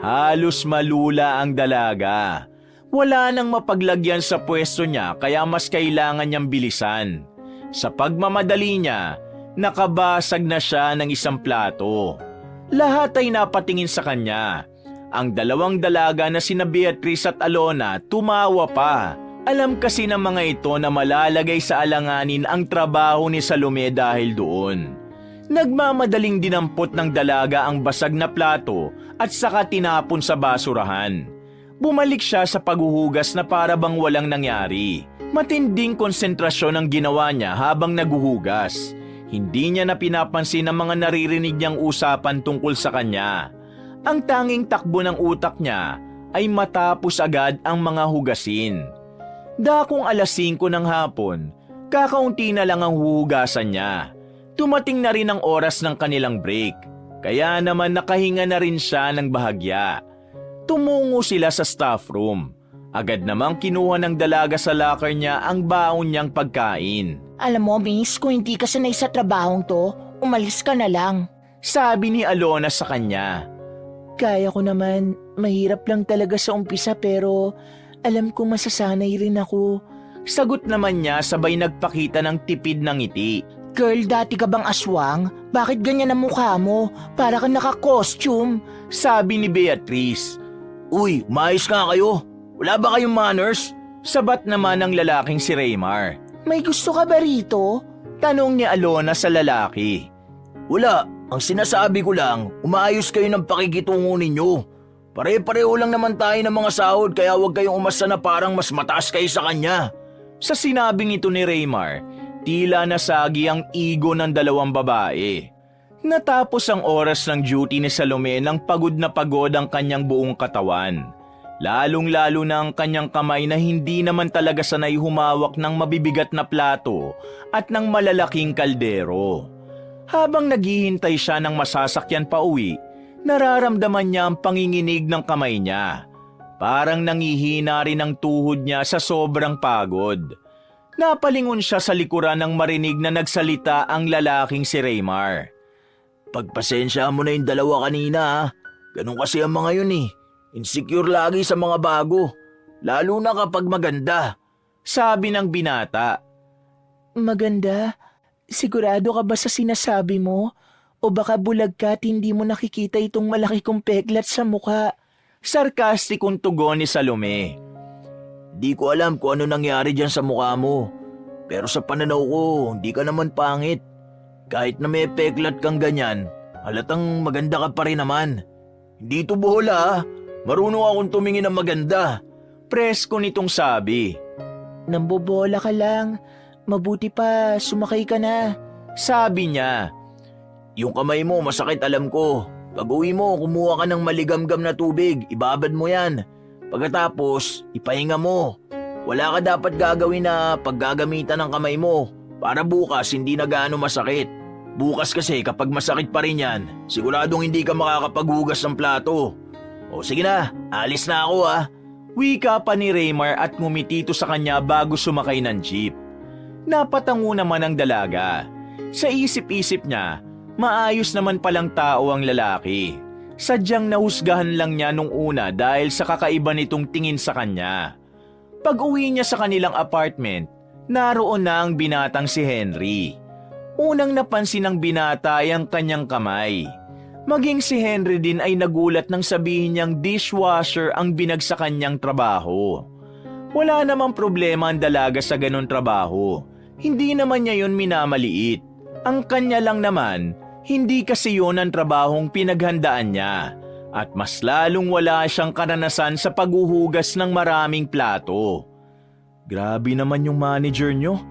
Halos malula ang dalaga. Wala nang mapaglagyan sa pwesto niya kaya mas kailangan niyang bilisan. Sa pagmamadali niya, nakabasag na siya ng 1 plato. Lahat ay napatingin sa kanya. Ang 2 dalaga na sina Beatrice at Alona tumawa pa. Alam kasi ng mga ito na malalagay sa alanganin ang trabaho ni Salome dahil doon. Nagmamadaling dinampot ng dalaga ang basag na plato at saka tinapon sa basurahan. Bumalik siya sa paghuhugas na para bang walang nangyari. Matinding konsentrasyon ang ginawa niya habang naguhugas. Hindi niya na pinapansin ang mga naririnig niyang usapan tungkol sa kanya. Ang tanging takbo ng utak niya ay matapos agad ang mga hugasin. Dakong 5:00 ng hapon, kakaunti na lang ang huhugasan niya. Tumating na rin ang oras ng kanilang break, kaya naman nakahinga na rin siya ng bahagya. Tumungo sila sa staff room. Agad namang kinuha ng dalaga sa locker niya ang baon niyang pagkain. Alam mo, miss, kung hindi ka sanay sa trabahong to, umalis ka na lang. Sabi ni Alona sa kanya. Kaya ko naman, mahirap lang talaga sa umpisa pero alam kong masasanay rin ako. Sagot naman niya sabay nagpakita ng tipid ng ngiti. Girl, dati ka bang aswang? Bakit ganyan ang mukha mo? Para kang naka-costume. Sabi ni Beatrice. Uy, maayos nga kayo. Wala ba kayong manners? Sabat naman ng lalaking si Raymar. May gusto ka ba rito? Tanong ni Alona sa lalaki. Wala, ang sinasabi ko lang, umaayos kayo ng pakikitungo ninyo. Pare-pareho lang naman tayo ng mga sahod kaya huwag kayong umasa na parang mas mataas kayo sa kanya. Sa sinabing ito ni Raymar, tila nasagi ang ego ng dalawang babae. Natapos ang oras ng duty ni Salome nang pagod na pagod ang kanyang buong katawan. Lalong-lalo na ang kanyang kamay na hindi naman talaga sanay humawak ng mabibigat na plato at ng malalaking kaldero. Habang naghihintay siya ng masasakyan pa uwi, nararamdaman niya ang panginginig ng kamay niya. Parang nangihina rin ang tuhod niya sa sobrang pagod. Napalingon siya sa likuran nang marinig na nagsalita ang lalaking si Raymar. Pagpasensya mo na yung dalawa kanina ha. Ganun kasi ang mga yun eh. Insecure lagi sa mga bago. Lalo na kapag maganda. Sabi ng binata. Maganda? Sigurado ka ba sa sinasabi mo? O baka bulag ka at hindi mo nakikita itong malaki kong peklat sa mukha? Sarkastikong tugon ni Salome. Di ko alam kung ano nangyari dyan sa mukha mo. Pero sa pananaw ko, hindi ka naman pangit. Kahit na may peklat kang ganyan, halatang maganda ka pa rin naman. Hindi to bola ha. Marunong akong tumingin ng maganda. Presko nitong sabi. Nambobola ka lang. Mabuti pa, sumakay ka na. Sabi niya. Yung kamay mo masakit alam ko. Pag uwi mo, kumuha ka ng maligamgam na tubig. Ibabad mo yan. Pagkatapos, ipahinga mo. Wala ka dapat gagawin na paggagamitan ng kamay mo. Para bukas hindi na gaano masakit. Bukas kasi kapag masakit pa rin yan, siguradong hindi ka makakapaghugas ng plato. O sige na, alis na ako ha. Wika pa ni Raymar at ngumitito sa kanya bago sumakay ng jeep. Napatango naman ang dalaga. Sa isip-isip niya, maayos naman palang tao ang lalaki. Sadyang nahusgahan lang niya nung una dahil sa kakaiba nitong tingin sa kanya. Pag uwi niya sa kanilang apartment, naroon na ang binatang si Henry. Unang napansin ng binata ay ang kanyang kamay. Maging si Henry din ay nagulat nang sabihin niyang dishwasher ang binagsakan niyang trabaho. Wala namang problema ang dalaga sa ganon trabaho. Hindi naman niya yun minamaliit. Ang kanya lang naman, hindi kasi yun ang trabahong pinaghandaan niya. At mas lalong wala siyang karanasan sa paghuhugas ng maraming plato. Grabe naman yung manager niyo.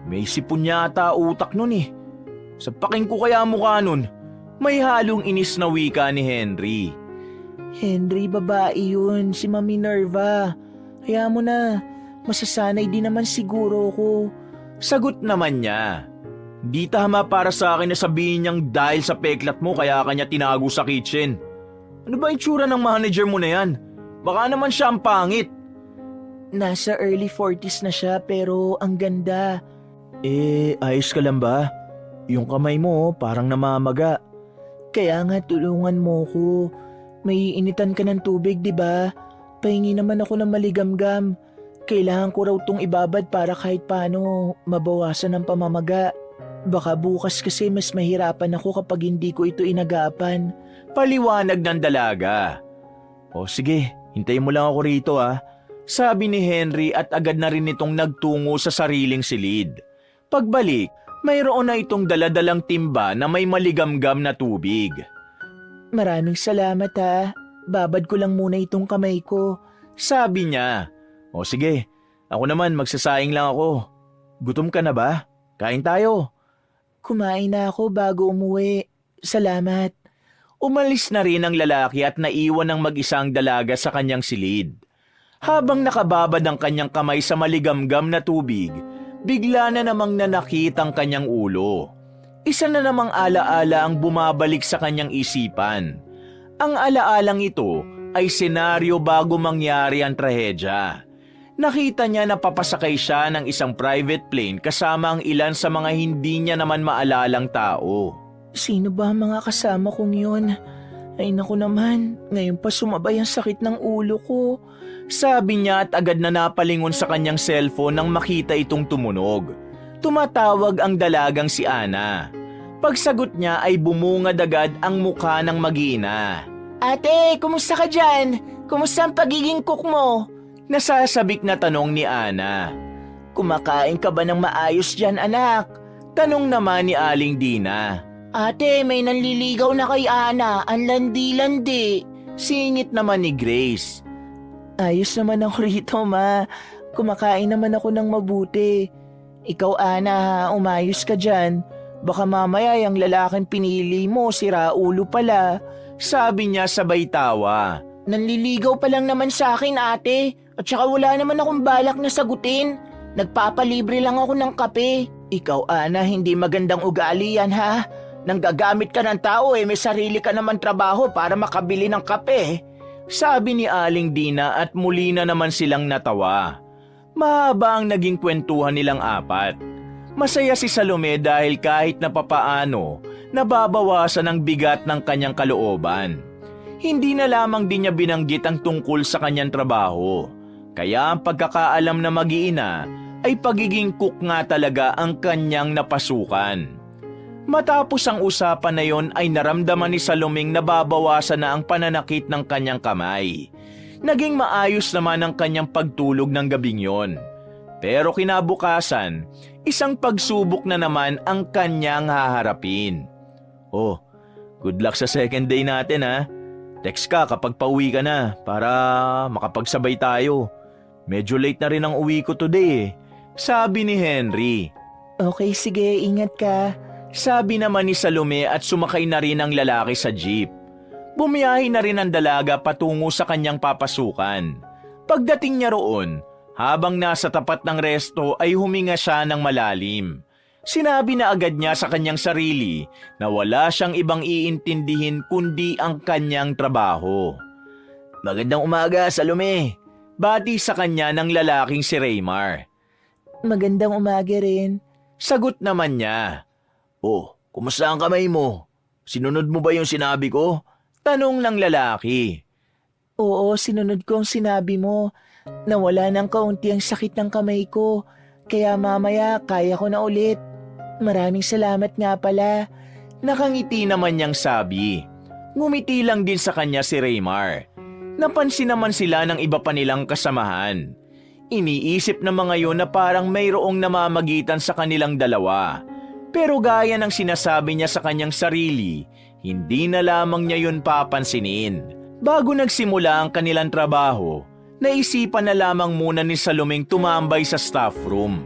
May sipon yata utak nun eh. Sapakin ko kaya mukha nun. May halong inis na wika ni Henry. Henry, babae yun. Si Mami Nerva. Kaya mo na. Masasanay din naman siguro ko. Sagot naman niya. Di tama para sa akin na sabihin niyang dahil sa peklat mo kaya kanya tinago sa kitchen. Ano ba itsura ng manager mo na yan? Baka naman siya ang pangit. Nasa early 40s na siya pero ang ganda. Ayos ka lang ba? Yung kamay mo parang namamaga. Kaya nga tulungan mo ko. May initan ka ng tubig, di ba? Pahingi naman ako ng maligamgam. Kailangan ko raw tong ibabad para kahit paano mabawasan ang pamamaga. Baka bukas kasi mas mahirapan ako kapag hindi ko ito inagapan. Paliwanag ng dalaga. O sige, hintayin mo lang ako rito ha. Sabi ni Henry at agad na rin itong nagtungo sa sariling silid. Pagbalik, mayroon na itong daladalang timba na may maligamgam na tubig. Maraming salamat ha. Babad ko lang muna itong kamay ko. Sabi niya, "O sige, ako naman magsasaing lang ako. Gutom ka na ba? Kain tayo." Kumain na ako bago umuwi. Salamat. Umalis na rin ang lalaki at naiwan ng mag-isang dalaga sa kanyang silid. Habang nakababad ang kanyang kamay sa maligamgam na tubig, bigla na namang nanakit ang kanyang ulo. Isa na namang alaala ang bumabalik sa kanyang isipan. Ang alaalang ito ay senaryo bago mangyari ang trahedya. Nakita niya na papasakay siya ng isang private plane kasama ang ilan sa mga hindi niya naman maalalang tao. Sino ba ang mga kasama kong yun? Ay naku naman, ngayon pa sumabay ang sakit ng ulo ko. Sabi niya at agad na napalingon sa kanyang cellphone nang makita itong tumunog. Tumatawag ang dalagang si Ana. Pagsagot niya ay bumungad agad ang mukha ng mag-iina. Ate, kumusta ka dyan? Kumusta ang pagiging cook mo? Nasasabik na tanong ni Ana. Kumakain ka ba ng maayos dyan, anak? Tanong naman ni Aling Dina. Ate, may nanliligaw na kay Ana. Ang landi-landi. Singit naman ni Grace. Ayos naman ako rito, ma. Kumakain naman ako ng mabuti. Ikaw, Ana, umayos ka dyan. Baka mamaya yung lalaking pinili mo, siraulo pala. Sabi niya sabay tawa. Nanliligaw pa lang naman sa akin, ate. At saka wala naman akong balak na sagutin. Nagpapalibre lang ako ng kape. Ikaw, Ana, hindi magandang ugali yan, ha? Nang gagamit ka ng tao may sarili ka naman trabaho para makabili ng kape. Sabi ni Aling Dina at muli na naman silang natawa. Mahaba ang naging kwentuhan nilang apat. Masaya si Salome dahil kahit na papaano, nababawasan ang bigat ng kanyang kalooban. Hindi na lamang din niya binanggit ang tungkol sa kanyang trabaho. Kaya ang pagkakaalam na mag-iina ay pagiging cook nga talaga ang kanyang napasukan. Matapos ang usapan na yon ay naramdaman ni Salomeng nababawasan na ang pananakit ng kanyang kamay. Naging maayos naman ang kanyang pagtulog ng gabing yon. Pero kinabukasan, isang pagsubok na naman ang kanyang haharapin. Oh, good luck sa second day natin ha. Text ka kapag pauwi ka na para makapagsabay tayo. Medyo late na rin ang uwi ko today sabi ni Henry. Okay, sige, ingat ka. Sabi naman ni Salome at sumakay na rin ang lalaki sa jeep. Bumiyahe na rin ang dalaga patungo sa kanyang papasukan. Pagdating niya roon, habang nasa tapat ng resto ay huminga siya ng malalim. Sinabi na agad niya sa kanyang sarili na wala siyang ibang iintindihin kundi ang kanyang trabaho. Magandang umaga, Salome. Bati sa kanya ng lalaking si Raymar. Magandang umaga rin. Sagot naman niya. Oh, kumusta ang kamay mo? Sinunod mo ba yung sinabi ko? Tanong ng lalaki. Oo, sinunod ko ang sinabi mo. Nawala ng kaunti ang sakit ng kamay ko. Kaya mamaya kaya ko na ulit. Maraming salamat nga pala. Nakangiti naman niyang sabi. Ngumiti lang din sa kanya si Raymar. Napansin naman sila ng iba pa nilang kasamahan. Iniisip ng mga yon na parang mayroong namamagitan sa kanilang dalawa. Pero gaya ng sinasabi niya sa kanyang sarili, hindi na lamang niya yun papansinin. Bago nagsimula ang kanilang trabaho, naisipan na lamang muna ni Salomeng tumambay sa staff room.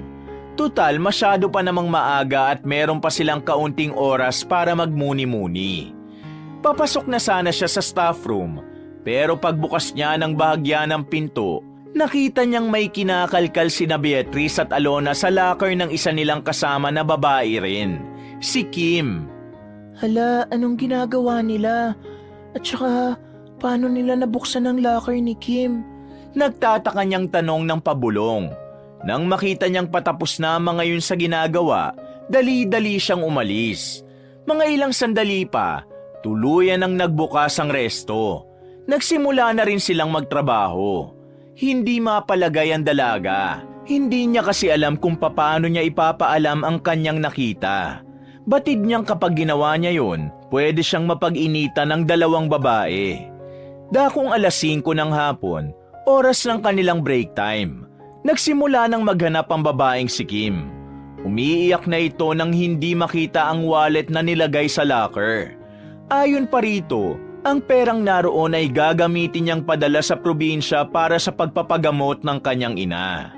Tutal, masyado pa namang maaga at meron pa silang kaunting oras para magmuni-muni. Papasok na sana siya sa staff room, pero pagbukas niya ng bahagya ng pinto, nakita niyang may kinakalkal sina Beatrice at Alona sa locker ng isa nilang kasama na babae rin, si Kim. Hala, anong ginagawa nila? At saka, paano nila nabuksan ang locker ni Kim? Nagtataka niyang tanong ng pabulong. Nang makita niyang patapos na mga yun sa ginagawa, dali-dali siyang umalis. Mga ilang sandali pa, tuluyan ang nagbukas ang resto. Nagsimula na rin silang magtrabaho. Hindi mapalagay ang dalaga. Hindi niya kasi alam kung paano niya ipapaalam ang kanyang nakita. Batid niyang kapag ginawa niya yun, pwede siyang mapag-initan ng dalawang babae. Dakong 5:00 ng hapon, oras ng kanilang break time. Nagsimula nang maghanap ang babaeng si Kim. Umiiyak na ito nang hindi makita ang wallet na nilagay sa locker. Ayon pa rito, Ang perang naroon ay gagamitin niyang padala sa probinsya para sa pagpapagamot ng kanyang ina.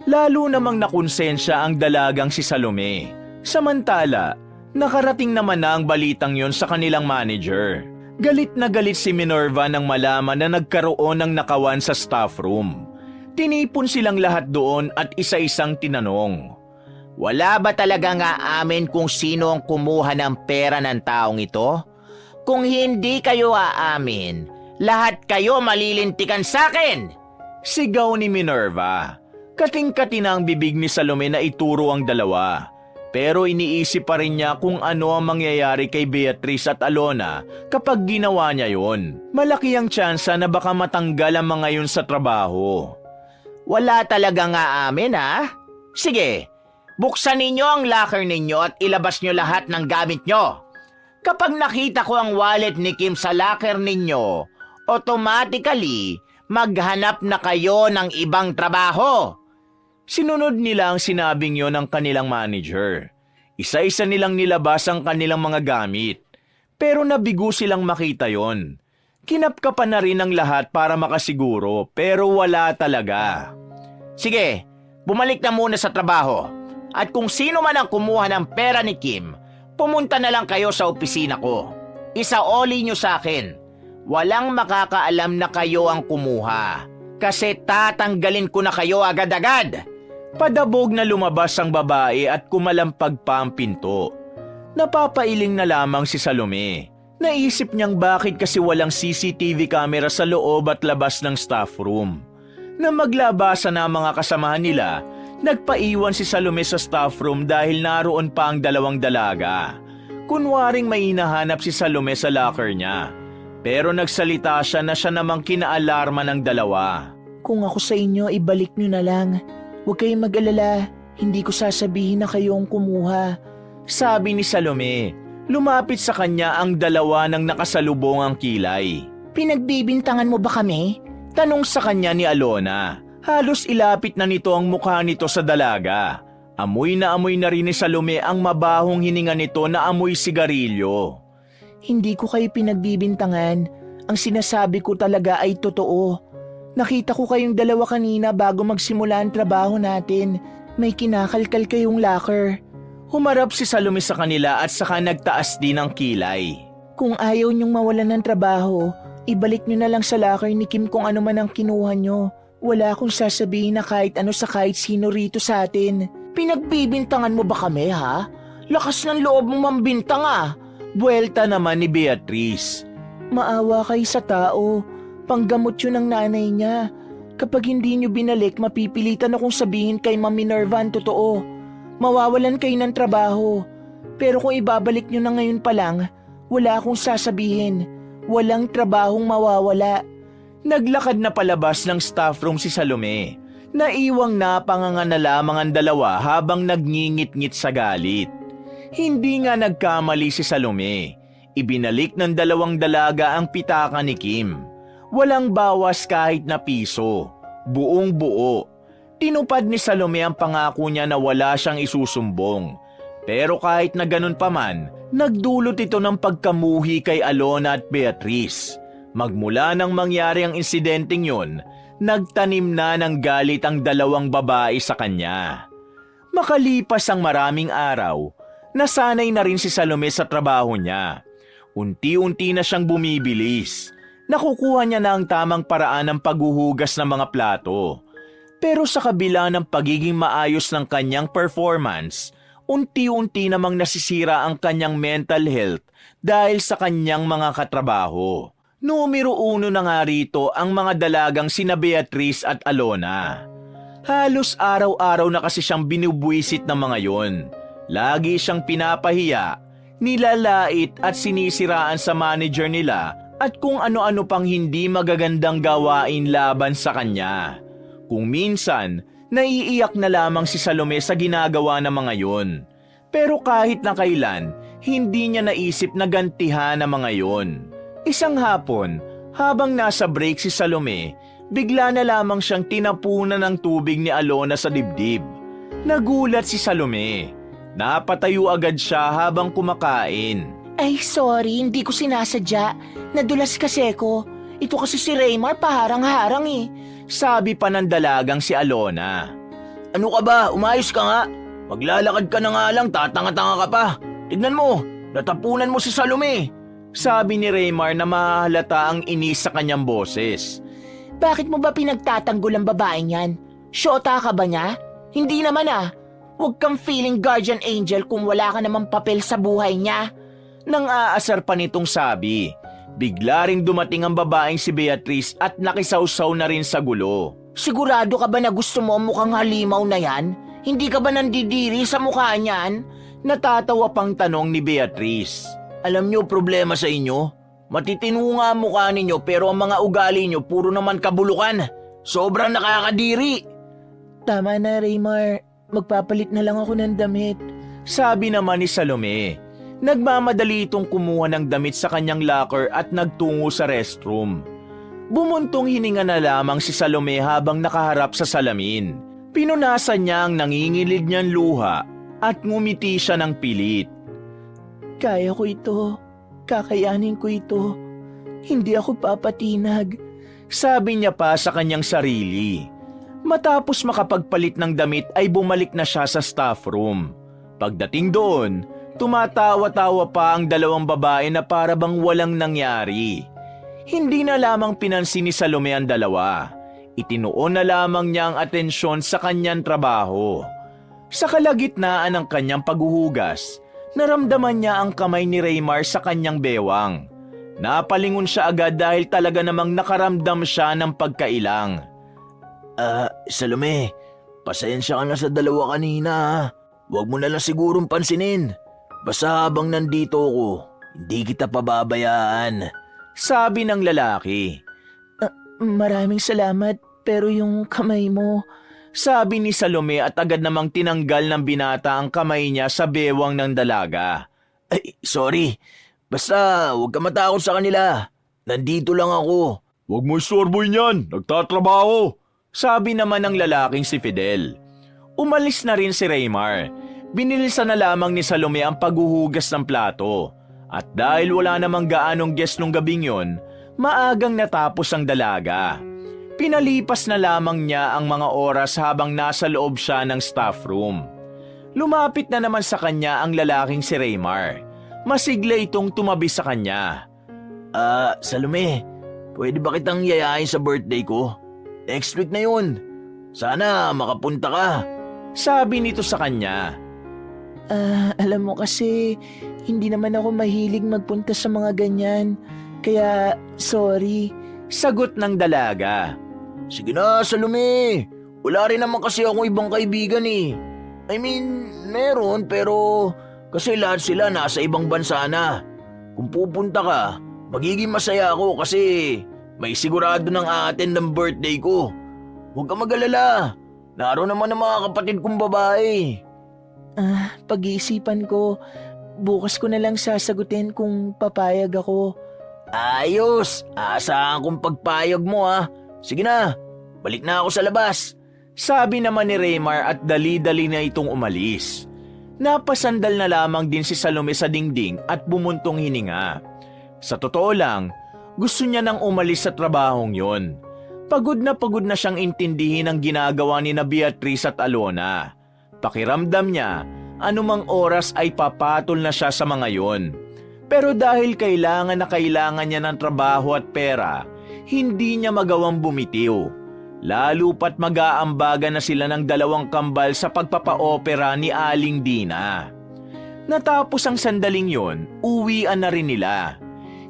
Lalo namang nakonsensya ang dalagang si Salome. Samantala, nakarating naman na ang balitang yon sa kanilang manager. Galit na galit si Minerva nang malaman na nagkaroon ng nakawan sa staff room. Tinipon silang lahat doon at isa-isang tinanong. Wala ba talaga nga amin kung sino ang kumuha ng pera ng taong ito? Kung hindi kayo aamin, lahat kayo malilintikan sa akin! Sigaw ni Minerva. Kating-kati na ang bibig ni Salome na ituro ang dalawa. Pero iniisip pa rin niya kung ano ang mangyayari kay Beatrice at Alona kapag ginawa niya yon. Malaki ang tsansa na baka matanggal ang mga yun sa trabaho. Wala talaga nga amin ha? Sige, buksan ninyo ang locker ninyo at ilabas nyo lahat ng gamit nyo. Kapag nakita ko ang wallet ni Kim sa locker ninyo, automatically maghanap na kayo ng ibang trabaho. Sinunod nila ang sinabing yon ng kanilang manager. Isa-isa nilang nilabas ang kanilang mga gamit. Pero nabigo silang makita yon. Kinapkapan na rin ang lahat para makasiguro pero wala talaga. Sige, bumalik na muna sa trabaho. At kung sino man ang kumuha ng pera ni Kim, pumunta na lang kayo sa opisina ko. Isaoli nyo sa akin. Walang makakaalam na kayo ang kumuha. Kasi tatanggalin ko na kayo agad-agad. Padabog na lumabas ang babae at kumalampag pa ang pinto. Napapailing na lamang si Salome. Naisip niyang bakit kasi walang CCTV camera sa loob at labas ng staff room. Na maglabasan na ang mga kasamahan nila, nagpaiwan si Salome sa staff room dahil naroon pa ang dalawang dalaga. Kunwaring may hinahanap si Salome sa locker niya. Pero nagsalita siya na siya namang kinaalarma ng dalawa. Kung ako sa inyo, ibalik nyo na lang. Huwag kayong mag-alala. Hindi ko sasabihin na kayo ang kumuha. Sabi ni Salome. Lumapit sa kanya ang dalawa ng nakasalubong ang kilay. Pinagbibintangan mo ba kami? Tanong sa kanya ni Alona. Halos ilapit na nito ang mukha nito sa dalaga. Amoy na rin ni Salome ang mabahong hininga nito na amoy sigarilyo. Hindi ko kayo pinagbibintangan. Ang sinasabi ko talaga ay totoo. Nakita ko kayong dalawa kanina bago magsimula ang trabaho natin. May kinakalkal kayong locker. Humarap si Salome sa kanila at saka nagtaas din ang kilay. Kung ayaw niyong mawalan ng trabaho, ibalik niyo na lang sa locker ni Kim kung ano man ang kinuha niyo. Wala akong sasabihin na kahit ano sa kahit sino rito sa atin. Pinagbibintangan mo ba kami ha? Lakas ng loob mo mambintang ah. Buwelta naman ni Beatrice. Maawa kayo sa tao. Panggamot yun ng nanay niya. Kapag hindi niyo binalik, mapipilitan akong sabihin kay Ma'am Minerva ang totoo. Mawawalan kayo ng trabaho. Pero kung ibabalik niyo na ngayon pa lang, wala akong sasabihin. Walang trabahong mawawala. Naglakad na palabas ng staff room si Salome. Naiwang napanganga na lamang ang dalawa habang nagngingit-ngit sa galit. Hindi nga nagkamali si Salome. Ibinalik ng dalawang dalaga ang pitaka ni Kim. Walang bawas kahit na piso. Buong buo. Tinupad ni Salome ang pangako niya na wala siyang isusumbong. Pero kahit na ganun pa man, nagdulot ito ng pagkamuhi kay Alona at Beatrice. Magmula nang mangyari ang insidenteng yon, nagtanim na ng galit ang dalawang babae sa kanya. Makalipas ang maraming araw, nasanay na rin si Salome sa trabaho niya. Unti-unti na siyang bumibilis. Nakukuha niya na ang tamang paraan ng paghuhugas ng mga plato. Pero sa kabila ng pagiging maayos ng kanyang performance, unti-unti namang nasisira ang kanyang mental health dahil sa kanyang mga katrabaho. Numero 1 na nga rito ang mga dalagang sina Beatrice at Alona. Halos araw-araw na kasi siyang binubwisit ng mga yon. Lagi siyang pinapahiya, nilalait at sinisiraan sa manager nila at kung ano-ano pang hindi magagandang gawain laban sa kanya. Kung minsan, naiiyak na lamang si Salome sa ginagawa ng mga yon. Pero kahit na kailan, hindi niya naisip na gantihan ang mga yon. Isang hapon, habang nasa break si Salome, bigla na lamang siyang tinapunan ng tubig ni Alona sa dibdib. Nagulat si Salome. Napatayo agad siya habang kumakain. Ay, sorry, hindi ko sinasadya. Nadulas kasi ko. Ito kasi si Raymar paharang-harang eh. Sabi pa ng dalagang si Alona. Ano ka ba? Umayos ka nga. Maglalakad ka na nga lang, tatanga-tanga ka pa. Tignan mo, natapunan mo si Salome. Sabi ni Raymar na mahalata ang inis sa kanyang boses. Bakit mo ba pinagtatanggol ang babaeng yan? Syota ka ba niya? Hindi naman ah. Huwag kang feeling guardian angel kung wala ka namang papel sa buhay niya. Nang aasar pa nitong sabi, bigla ring dumating ang babaeng si Beatrice at nakisawsaw na rin sa gulo. Sigurado ka ba na gusto mo ang mukhang halimaw na yan? Hindi ka ba nandidiri sa mukha niyan? Natatawa pang tanong ni Beatrice. Alam niyo problema sa inyo? Matitino nga ang mukha ninyo pero ang mga ugali niyo puro naman kabulukan. Sobrang nakakadiri. Tama na, Raymar. Magpapalit na lang ako ng damit. Sabi naman ni Salome. Nagmamadali itong kumuha ng damit sa kanyang locker at nagtungo sa restroom. Bumuntong hininga na lamang si Salome habang nakaharap sa salamin. Pinunasan niya ang nangingilid niyang luha at ngumiti siya ng pilit. Kaya ko ito. Kakayanin ko ito. Hindi ako papatinag. Sabi niya pa sa kanyang sarili. Matapos makapagpalit ng damit ay bumalik na siya sa staff room. Pagdating doon, tumatawa-tawa pa ang dalawang babae na para bang walang nangyari. Hindi na lamang pinansin ni Salome ang dalawa. Itinuon na lamang niya ang atensyon sa kanyang trabaho. Sa kalagitnaan ng kanyang paghuhugas, naramdaman niya ang kamay ni Raymar sa kanyang bewang. Napalingon siya agad dahil talaga namang nakaramdam siya ng pagkailang. Salome, pasensya ka na sa dalawa kanina ha. Huwag mo na lang sigurong pansinin. Basta habang nandito ako, hindi kita pababayaan. Sabi ng lalaki. Maraming salamat, pero yung kamay mo... Sabi ni Salome at agad namang tinanggal ng binata ang kamay niya sa bewang ng dalaga. Ay, sorry. Basta huwag ka matakot sa kanila. Nandito lang ako. Huwag mo istorboy niyan, nagtatrabaho. Sabi naman ng lalaking si Fidel. Umalis na rin si Raymar. Binilisan na lamang ni Salome ang paghuhugas ng plato. At dahil wala namang gaanong guest nung gabing yon, maagang natapos ang dalaga. Pinalipas na lamang niya ang mga oras habang nasa loob siya ng staff room. Lumapit na naman sa kanya ang lalaking si Raymar. Masigla itong tumabi sa kanya. Salome, pwede ba kitang yayain sa birthday ko? Next week na yun. Sana makapunta ka. Sabi nito sa kanya. Alam mo kasi, hindi naman ako mahilig magpunta sa mga ganyan. Kaya, sorry. Sagot ng dalaga. Sige na, Salome. Wala rin naman kasi akong ibang kaibigan eh. I mean, meron pero kasi lahat sila nasa ibang bansa na. Kung pupunta ka, magiging masaya ako kasi may sigurado ng a-attend ng birthday ko. Huwag ka mag-alala. Naroon naman ang mga kapatid kong babae. Pag-iisipan ko, bukas ko na lang sasagutin kung papayag ako. Ayos! Aasahan kong pagpayag mo ha. Sige na, balik na ako sa labas. Sabi naman ni Raymar at dali-dali na itong umalis. Napasandal na lamang din si Salome sa dingding at bumuntong hininga. Sa totoo lang, gusto niya nang umalis sa trabahong yon. Pagod na siyang intindihin ang ginagawa ni na Beatrice at Alona. Pakiramdam niya, anumang oras ay papatol na siya sa mga yon. Pero dahil kailangan niya ng trabaho at pera, hindi niya magawang bumitiw. Lalo pat mag-aambaga na sila ng dalawang kambal sa pagpapa-opera ni Aling Dina. Natapos ang sandaling yon, uwian na rin nila.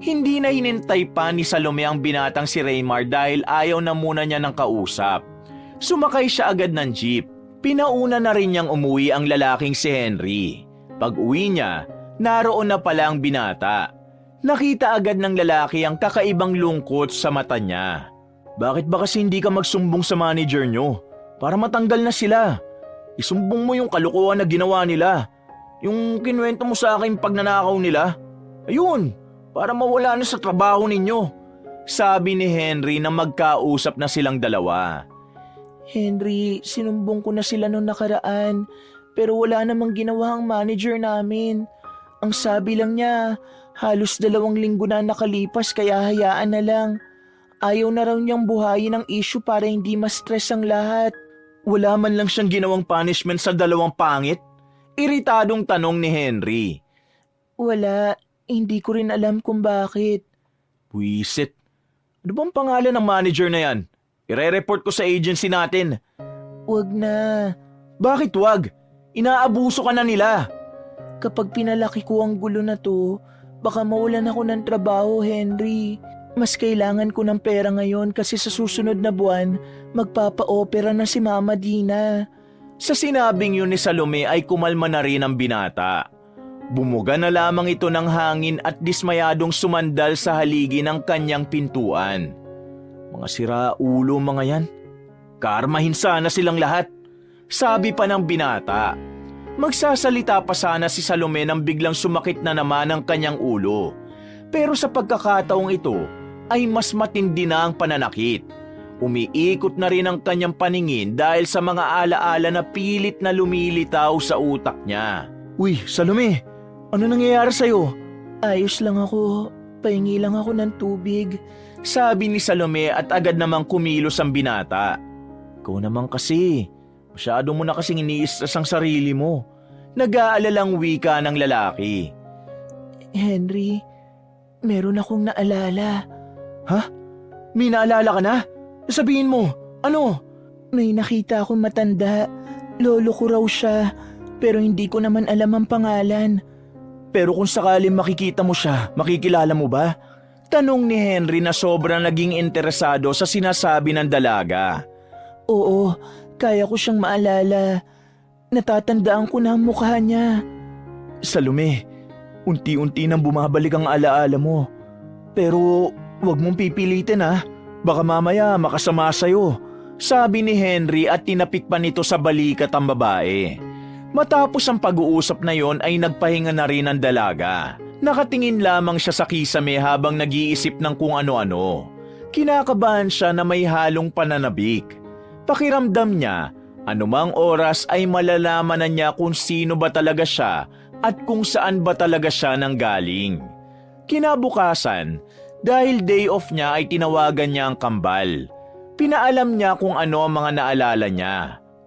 Hindi na hinintay pa ni Salome ang binatang si Raymar dahil ayaw na muna niya ng kausap. Sumakay siya agad ng jeep. Pinauna na rin niyang umuwi ang lalaking si Henry. Pag-uwi niya, naroon na pala ang binata. Nakita agad ng lalaki ang kakaibang lungkot sa mata niya. Bakit ba kasi hindi ka magsumbong sa manager niyo? Para matanggal na sila. Isumbong mo yung kalokohan na ginawa nila. Yung kinuwento mo sa akin pagnanakaw nila. Ayun, para mawala na sa trabaho ninyo. Sabi ni Henry na magkausap na silang dalawa. Henry, sinumbong ko na sila noong nakaraan, pero wala namang ginawa ang manager namin. Ang sabi lang niya, halos 2 linggo na nakalipas kaya hayaan na lang. Ayaw na raw niyang buhayin ang issue para hindi ma-stress ang lahat. Wala man lang siyang ginawang punishment sa 2 pangit? Iritadong tanong ni Henry. Wala, hindi ko rin alam kung bakit. Buisit. Ano bang pangalan ng manager na yan? Ire-report ko sa agency natin. Wag na. Bakit wag? Inaabuso ka na nila. Kapag pinalaki ko ang gulo na to, baka mawalan ako ng trabaho, Henry. Mas kailangan ko ng pera ngayon kasi sa susunod na buwan, magpapa-opera na si Mama Dina. Sa sinabing yun ni Salome ay kumalma na rin ang binata. Bumuga na lamang ito ng hangin at dismayadong sumandal sa haligi ng kanyang pintuan. Mga siraulo mga yan. Karmahin sana silang lahat. Sabi pa ng binata. Magsasalita pa sana si Salome nang biglang sumakit na naman ang kanyang ulo. Pero sa pagkakataong ito ay mas matindi na ang pananakit. Umiikot na rin ang kanyang paningin dahil sa mga alaala na pilit na lumilitaw sa utak niya. Uy, Salome! Ano nangyayari sa'yo? Ayos lang ako. Pahingi lang ako ng tubig. Sabi ni Salome at agad namang kumilos ang binata. Ikaw naman kasi. Masyado mo na kasing iniistas ang sarili mo. Nag-aalalang wika ng lalaki. Henry, meron akong naalala. Ha? May naalala ka na? Sabihin mo, ano? May nakita akong matanda. Lolo ko raw siya, pero hindi ko naman alam ang pangalan. Pero kung sakaling makikita mo siya, makikilala mo ba? Tanong ni Henry na sobrang naging interesado sa sinasabi ng dalaga. Oo, kaya ko siyang maalala. Natatandaan ko na ang mukha niya. Salome, unti-unti nang bumabalik ang alaala mo. Pero wag mong pipilitin ha. Baka mamaya makasama sa'yo. Sabi ni Henry at tinapik pa nito sa balikat ang babae. Matapos ang pag-uusap na yon ay nagpahinga na rin ang dalaga. Nakatingin lamang siya sa kisame habang nag-iisip ng kung ano-ano. Kinakabahan siya na may halong pananabik. Pakiramdam niya, anumang oras ay malalaman na niya kung sino ba talaga siya at kung saan ba talaga siya nanggaling. Kinabukasan, dahil day off niya ay tinawagan niya ang kambal. Pinaalam niya kung ano ang mga naalala niya.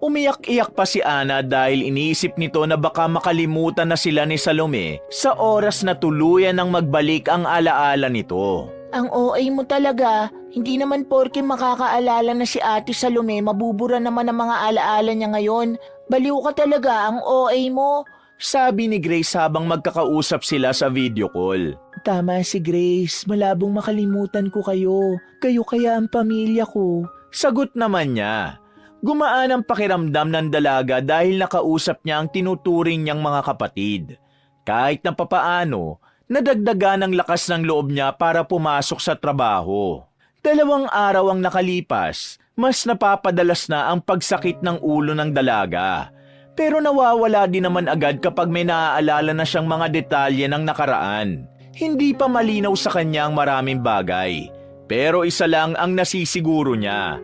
Umiyak-iyak pa si Ana dahil iniisip nito na baka makalimutan na sila ni Salome sa oras na tuluyan ng magbalik ang alaala nito. Ang OA mo talaga, hindi naman porke makakaalala na si Ate Salome, mabubura naman ang mga alaala niya ngayon. Baliw ka talaga, ang OA mo. Sabi ni Grace habang magkakausap sila sa video call. Tama si Grace, malabong makalimutan ko kayo. Kayo kaya ang pamilya ko. Sagot naman niya. Gumaan ang pakiramdam ng dalaga dahil nakausap niya ang tinuturing niyang mga kapatid. Kahit na papaano, nadagdagan ang lakas ng loob niya para pumasok sa trabaho. 2 araw ang nakalipas, mas napapadalas na ang pagsakit ng ulo ng dalaga. Pero nawawala din naman agad kapag may naaalala na siyang mga detalye ng nakaraan. Hindi pa malinaw sa kanya ang maraming bagay. Pero isa lang ang nasisiguro niya.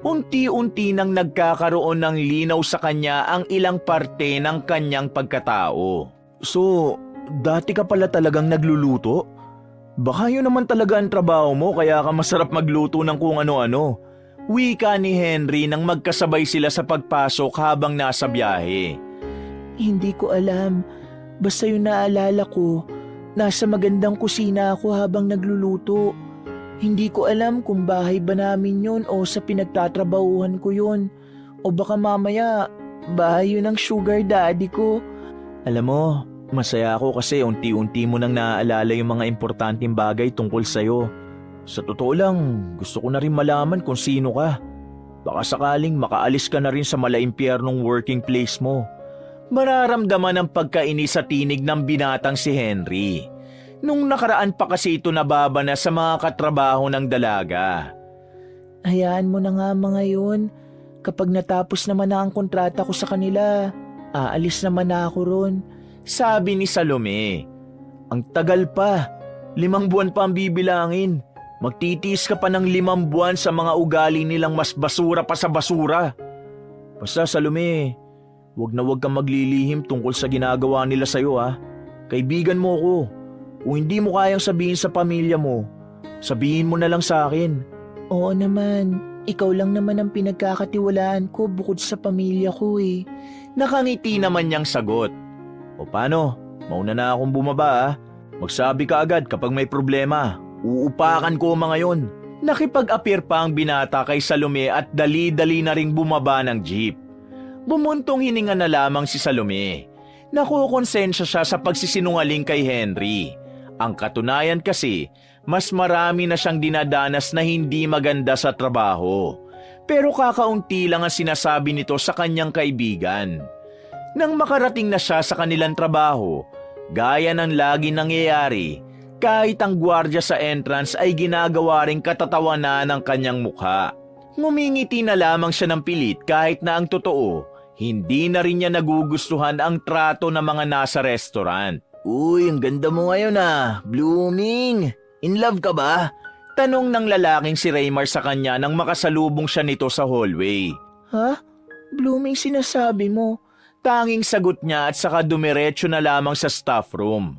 Unti-unti nang nagkakaroon ng linaw sa kanya ang ilang parte ng kanyang pagkatao. So, dati ka pala talagang nagluluto? Baka yun naman talaga ang trabaho mo kaya ka masarap magluto ng kung ano-ano. Wika ni Henry nang magkasabay sila sa pagpasok habang nasa biyahe. Hindi ko alam. Basta yung naalala ko, nasa magandang kusina ako habang nagluluto. Hindi ko alam kung bahay ba namin yun o sa pinagtatrabahuhan ko yun. O baka mamaya, bahay yun ng sugar daddy ko. Alam mo, masaya ako kasi unti-unti mo nang naaalala yung mga importanteng bagay tungkol sa'yo. Sa totoo lang, gusto ko na rin malaman kung sino ka. Baka sakaling makaalis ka na rin sa malaimpyernong working place mo. Mararamdaman ang pagkainis sa tinig ng binatang si Henry. Nung nakaraan pa kasi ito nababa na sa mga katrabaho ng dalaga. Hayaan mo na nga mga yun. Kapag natapos naman na ang kontrata ko sa kanila, aalis naman na ako ron. Sabi ni Salome. Ang tagal pa. 5 buwan pa ang bibilangin. Magtitiis ka pa ng 5 buwan sa mga ugali nilang mas basura pa sa basura. Basta Salome, wag na wag kang maglilihim tungkol sa ginagawa nila sa'yo ha. Kaibigan mo ko. Kung hindi mo kayang sabihin sa pamilya mo, sabihin mo na lang sa akin. Oo naman, ikaw lang naman ang pinagkakatiwalaan ko bukod sa pamilya ko eh. Nakangiti naman niyang sagot. O paano? Mauna na akong bumaba ah. Magsabi ka agad kapag may problema. Uupakan ko mga yon. Nakipag-appear pa ang binata kay Salome at dali-dali na ring bumaba ng jeep. Bumuntong hininga na lamang si Salome. Nakukonsensya siya sa pagsisinungaling kay Henry. Ang katunayan kasi, mas marami na siyang dinadanas na hindi maganda sa trabaho. Pero kakaunti lang ang sinasabi nito sa kanyang kaibigan. Nang makarating na siya sa kanilang trabaho, gaya ng lagi nangyayari, kahit ang gwardya sa entrance ay ginagawa ring katatawanan ng kanyang mukha. Ngumingiti na lamang siya ng pilit kahit na ang totoo, hindi na rin niya nagugustuhan ang trato ng mga nasa restaurant. Uy, ang ganda mo ngayon ah, blooming. In love ka ba? Tanong ng lalaking si Raymar sa kanya nang makasalubong siya nito sa hallway. Ha? Blooming sinasabi mo? Tanging sagot niya at saka dumiretso na lamang sa staff room.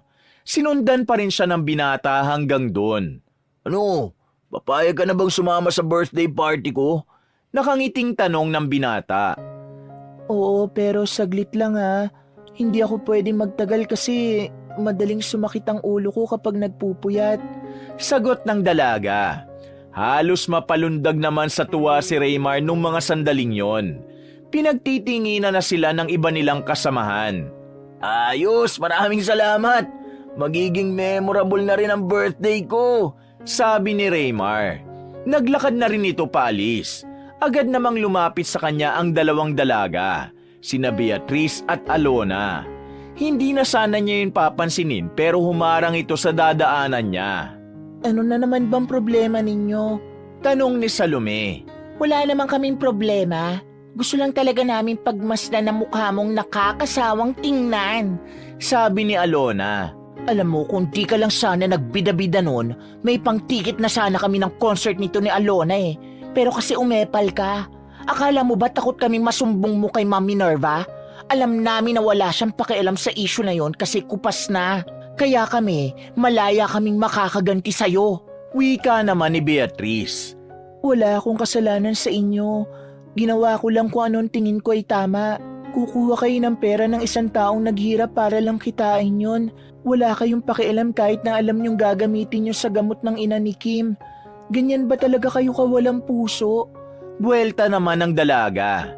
Sinundan pa rin siya ng binata hanggang doon. Ano? Papayag ka na bang sumama sa birthday party ko? Nakangiting tanong ng binata. Oo, pero saglit lang ha. Hindi ako pwedeng magtagal kasi madaling sumakit ang ulo ko kapag nagpupuyat. Sagot ng dalaga. Halos mapalundag naman sa tuwa si Raymar nung mga sandaling yon. Pinagtitinginan na sila ng iba nilang kasamahan. Ayos, maraming salamat. Magiging memorable na rin ang birthday ko, sabi ni Raymar. Naglakad na rin ito paalis. Agad namang lumapit sa kanya ang dalawang dalaga, sina Beatrice at Alona. Hindi na sana niya yun papansinin pero humarang ito sa dadaanan niya. Ano na naman bang problema ninyo? Tanong ni Salome. Wala naman kaming problema. Gusto lang talaga namin pagmasdan ng mukha mong nakakasawang tingnan, sabi ni Alona. Alam mo, kung di ka lang sana nagbida-bida nun, may pang-ticket na sana kami ng concert nito ni Alona eh. Pero kasi umepal ka. Akala mo ba takot kaming masumbong mo kay Ma'am Minerva? Alam namin na wala siyang pakialam sa issue na yon kasi kupas na. Kaya kami, malaya kaming makakaganti sa'yo. Wika naman ni Beatrice. Wala akong kasalanan sa inyo. Ginawa ko lang kung anong tingin ko ay tama. Kukuha kayo ng pera ng isang taong naghirap para lang kitain yon. Wala kayong pakialam kahit na alam niyong gagamitin niyo sa gamot ng ina ni Kim. Ganyan ba talaga kayo kawalang puso? Buwelta naman ng dalaga.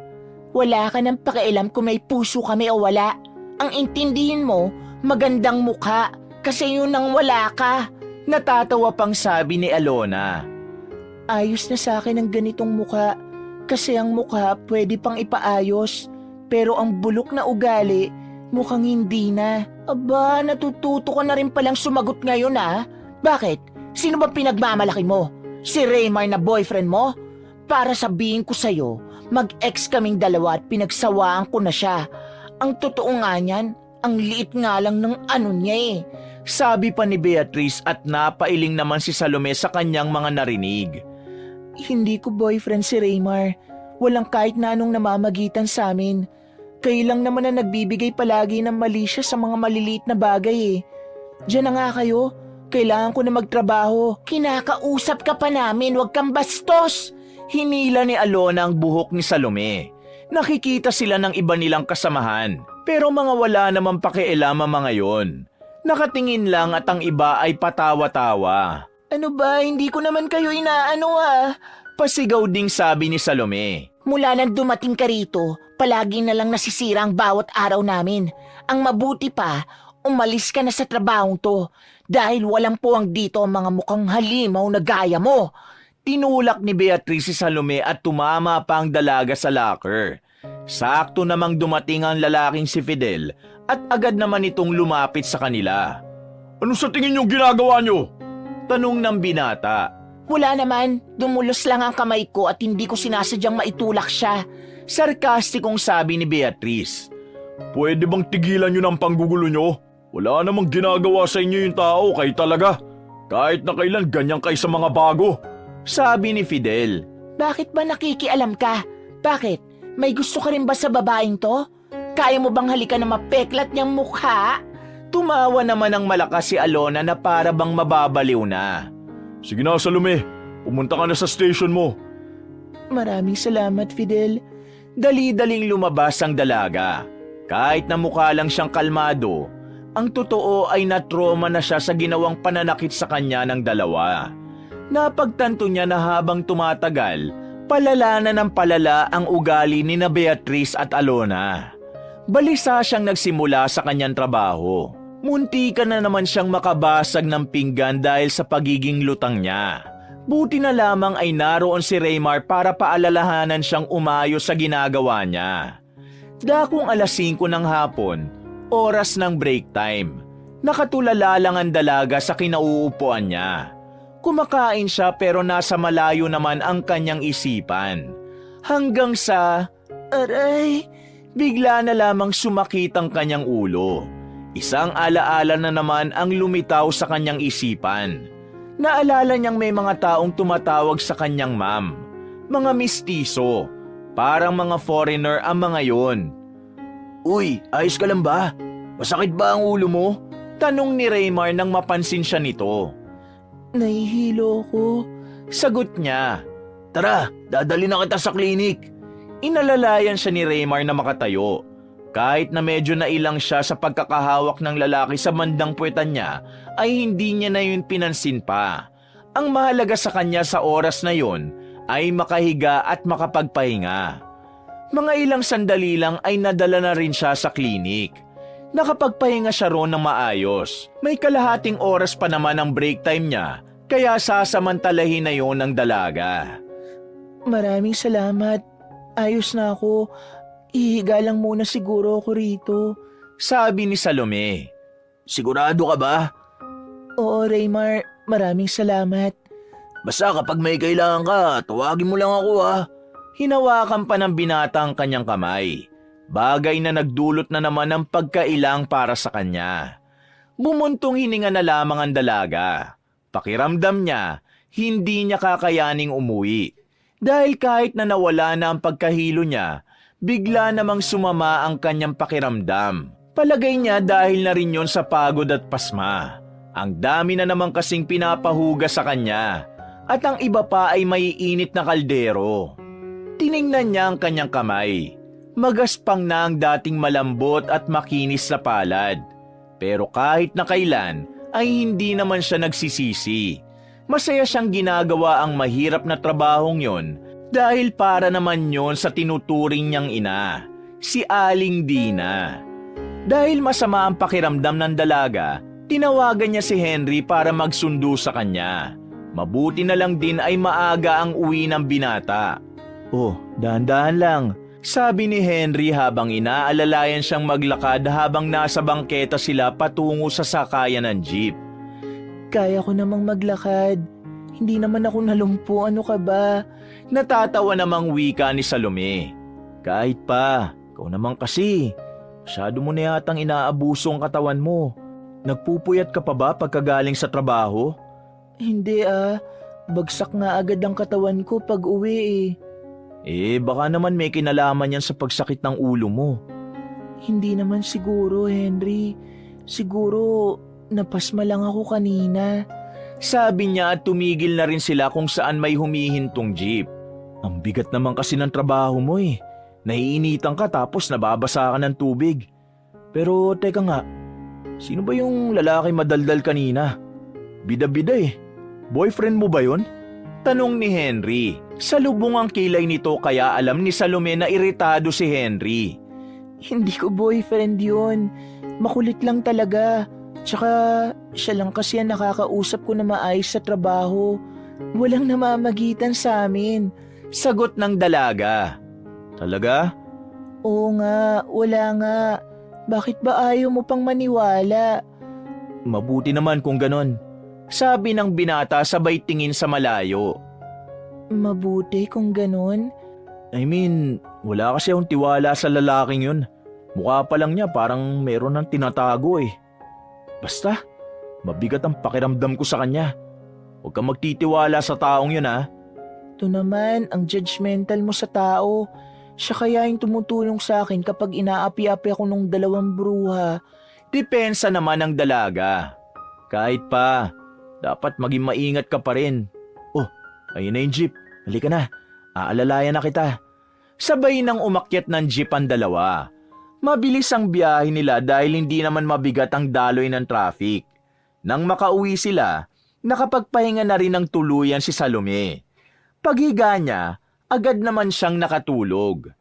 Wala ka ng pakialam kung may puso kami o wala. Ang intindihin mo, magandang mukha kasi yun ang wala ka. Natatawa pang sabi ni Alona. Ayos na sa akin ang ganitong mukha kasi ang mukha pwede pang ipaayos. Pero ang bulok na ugali, mukhang hindi na. Aba, natututo ka na rin palang sumagot ngayon ah. Bakit? Sino ba pinagmamalaki mo? Si Raymar na boyfriend mo? Para sabihin ko sa'yo, mag-ex kaming dalawa at pinagsawaan ko na siya. Ang totoo nga niyan, ang liit nga lang ng ano niya eh. Sabi pa ni Beatrice at napailing naman si Salome sa kanyang mga narinig. Hindi ko boyfriend si Raymar. Walang kahit na anong namamagitan sa amin. Kayo lang naman na nagbibigay palagi ng mali siya sa mga maliliit na bagay eh. Diyan na nga kayo. Kailangan ko na magtrabaho. Kinakausap ka pa namin, wag kang bastos. Hinila ni Alona ang buhok ni Salome. Nakikita sila ng iba nilang kasamahan. Pero mga wala namang pakialam ang mga yon. Nakatingin lang at ang iba ay patawa-tawa. Ano ba, hindi ko naman kayo inaano ah. Pasigaw ding sabi ni Salome. Mula nang dumating ka rito, palagi na lang nasisira ang bawat araw namin. Ang mabuti pa, umalis ka na sa trabahong to dahil walang puwang dito ang mga mukhang halimaw na gaya mo. Tinulak ni Beatrice si Salome at tumama pa ang dalaga sa locker. Sakto namang dumating ang lalaking si Fidel at agad naman itong lumapit sa kanila. Ano sa tingin niyong ginagawa niyo? Tanong ng binata. Wala naman, dumulos lang ang kamay ko at hindi ko sinasadyang maitulak siya. Sarkastikong sabi ni Beatrice. Pwede bang tigilan niyo ng panggugulo niyo? Wala namang ginagawa sa inyo yung tao, kayo talaga. Kahit na kailan ganyan kayo sa mga bago. Sabi ni Fidel. Bakit ba nakikialam ka? Bakit? May gusto ka rin ba sa babaeng to? Kaya mo bang halikan na mapeklat niyang mukha? Tumawa naman ng malakas si Alona na para bang mababaliw na. Sige na, Salome. Pumunta ka na sa station mo. Maraming salamat, Fidel. Dali-daling lumabas ang dalaga. Kahit na mukha lang siyang kalmado, ang totoo ay natroma na siya sa ginawang pananakit sa kanya ng dalawa. Napagtanto niya na habang tumatagal, palala na ng palala ang ugali ni na Beatriz at Alona. Balisa siyang nagsimula sa kanyang trabaho. Muntikan na naman siyang makabasag ng pinggan dahil sa pagiging lutang niya. Buti na lamang ay naroon si Raymar para paalalahanan siyang umayos sa ginagawa niya. Dakong 5:00 ng hapon, oras ng break time. Nakatulala lang ang dalaga sa kinauupuan niya. Kumakain siya pero nasa malayo naman ang kanyang isipan. Hanggang sa, aray, bigla na lamang sumakit ang kanyang ulo. Isang alaala na naman ang lumitaw sa kanyang isipan. Naalala niyang may mga taong tumatawag sa kanyang ma'am. Mga mistiso. Parang mga foreigner ang mga yon. Uy, ayos ka lang ba? Masakit ba ang ulo mo? Tanong ni Raymar nang mapansin siya nito. Nahihilo ko. Sagot niya. Tara, dadali na kita sa klinik. Inalalayan siya ni Raymar na makatayo. Kahit na medyo nailang siya sa pagkakahawak ng lalaki sa bandang puwetan niya, ay hindi niya na yun pinansin pa. Ang mahalaga sa kanya sa oras na yun ay makahiga at makapagpahinga. Mga ilang sandali lang ay nadala na rin siya sa klinik. Nakapagpahinga siya roon ng maayos. May kalahating oras pa naman ang break time niya, kaya sasamantalahin na yun ng dalaga. Maraming salamat. Ayos na ako. Ihiga lang muna siguro ako rito. Sabi ni Salome. Sigurado ka ba? Oo, Raymar. Maraming salamat. Basta kapag may kailangan ka, tawagin mo lang ako ha. Hinawakan pa ng binata ang kanyang kamay. Bagay na nagdulot na naman ng pagkailang para sa kanya. Bumuntong hininga na lamang ang dalaga. Pakiramdam niya, hindi niya kakayaning umuwi. Dahil kahit na nawala na ang pagkahilo niya, bigla namang sumama ang kanyang pakiramdam. Palagay niya dahil na rin yon sa pagod at pasma. Ang dami na naman kasing pinapahugas sa kanya. At ang iba pa ay maiinit na kaldero. Tiningnan niya ang kanyang kamay. Magaspang na ang dating malambot at makinis na palad. Pero kahit na kailan ay hindi naman siya nagsisisi. Masaya siyang ginagawa ang mahirap na trabahong yon dahil para naman yon sa tinuturing niyang ina, si Aling Dina. Dahil masama ang pakiramdam ng dalaga, tinawagan niya si Henry para magsundo sa kanya. Mabuti na lang din ay maaga ang uwi ng binata. Oh, dahan-dahan lang. Sabi ni Henry habang inaalalayan siyang maglakad habang nasa bangketa sila patungo sa sakayan ng jeep. Kaya ko namang maglakad. Hindi naman ako nalumpo. Ano ka ba? Natatawa namang wika ni Salome. Kahit pa, ikaw naman kasi. Masyado mo na yatang inaabuso ang katawan mo. Nagpupuyat ka pa ba pagkagaling sa trabaho? Hindi Bagsak na agad ang katawan ko pag uwi Baka naman may kinalaman yan sa pagsakit ng ulo mo. Hindi naman siguro, Henry. Siguro, napasma lang ako kanina. Sabi niya at tumigil na rin sila kung saan may humihintong jeep. Ang bigat naman kasi ng trabaho mo Naiinitan ka tapos nababasa ka ng tubig. Pero teka nga, sino ba yung lalaki madaldal kanina? Bida-bida Boyfriend mo ba yun? Tanong ni Henry. Salubong ang kilay nito kaya alam ni Salome na iritado si Henry. Hindi ko boyfriend yun. Makulit lang talaga. Tsaka siya lang kasi ang nakakausap ko na maayos sa trabaho. Walang namamagitan sa amin. Sagot ng dalaga. Talaga? Oo nga, wala nga. Bakit ba ayaw mo pang maniwala? Mabuti naman kung ganon. Sabi ng binata sabay tingin sa malayo. Mabuti kung ganon? I mean, wala kasi akong tiwala sa lalaking yun. Mukha pa lang niya parang meron ng tinatago Basta, mabigat ang pakiramdam ko sa kanya. Huwag kang magtitiwala sa taong yun Ito naman, ang judgmental mo sa tao. Siya kaya yung tumutulong sa akin kapag inaapi-api ako ng 2 bruha. Depensa naman ng dalaga. Kahit pa, dapat maging maingat ka pa rin. Oh, ayun na yung jeep. Halika na, aalalayan na kita. Sabay nang umakyat ng jeep ang dalawa. Mabilis ang biyahe nila dahil hindi naman mabigat ang daloy ng traffic. Nang makauwi sila, nakapagpahinga na rin ng tuluyan si Salome. Paghiga niya, agad naman siyang nakatulog.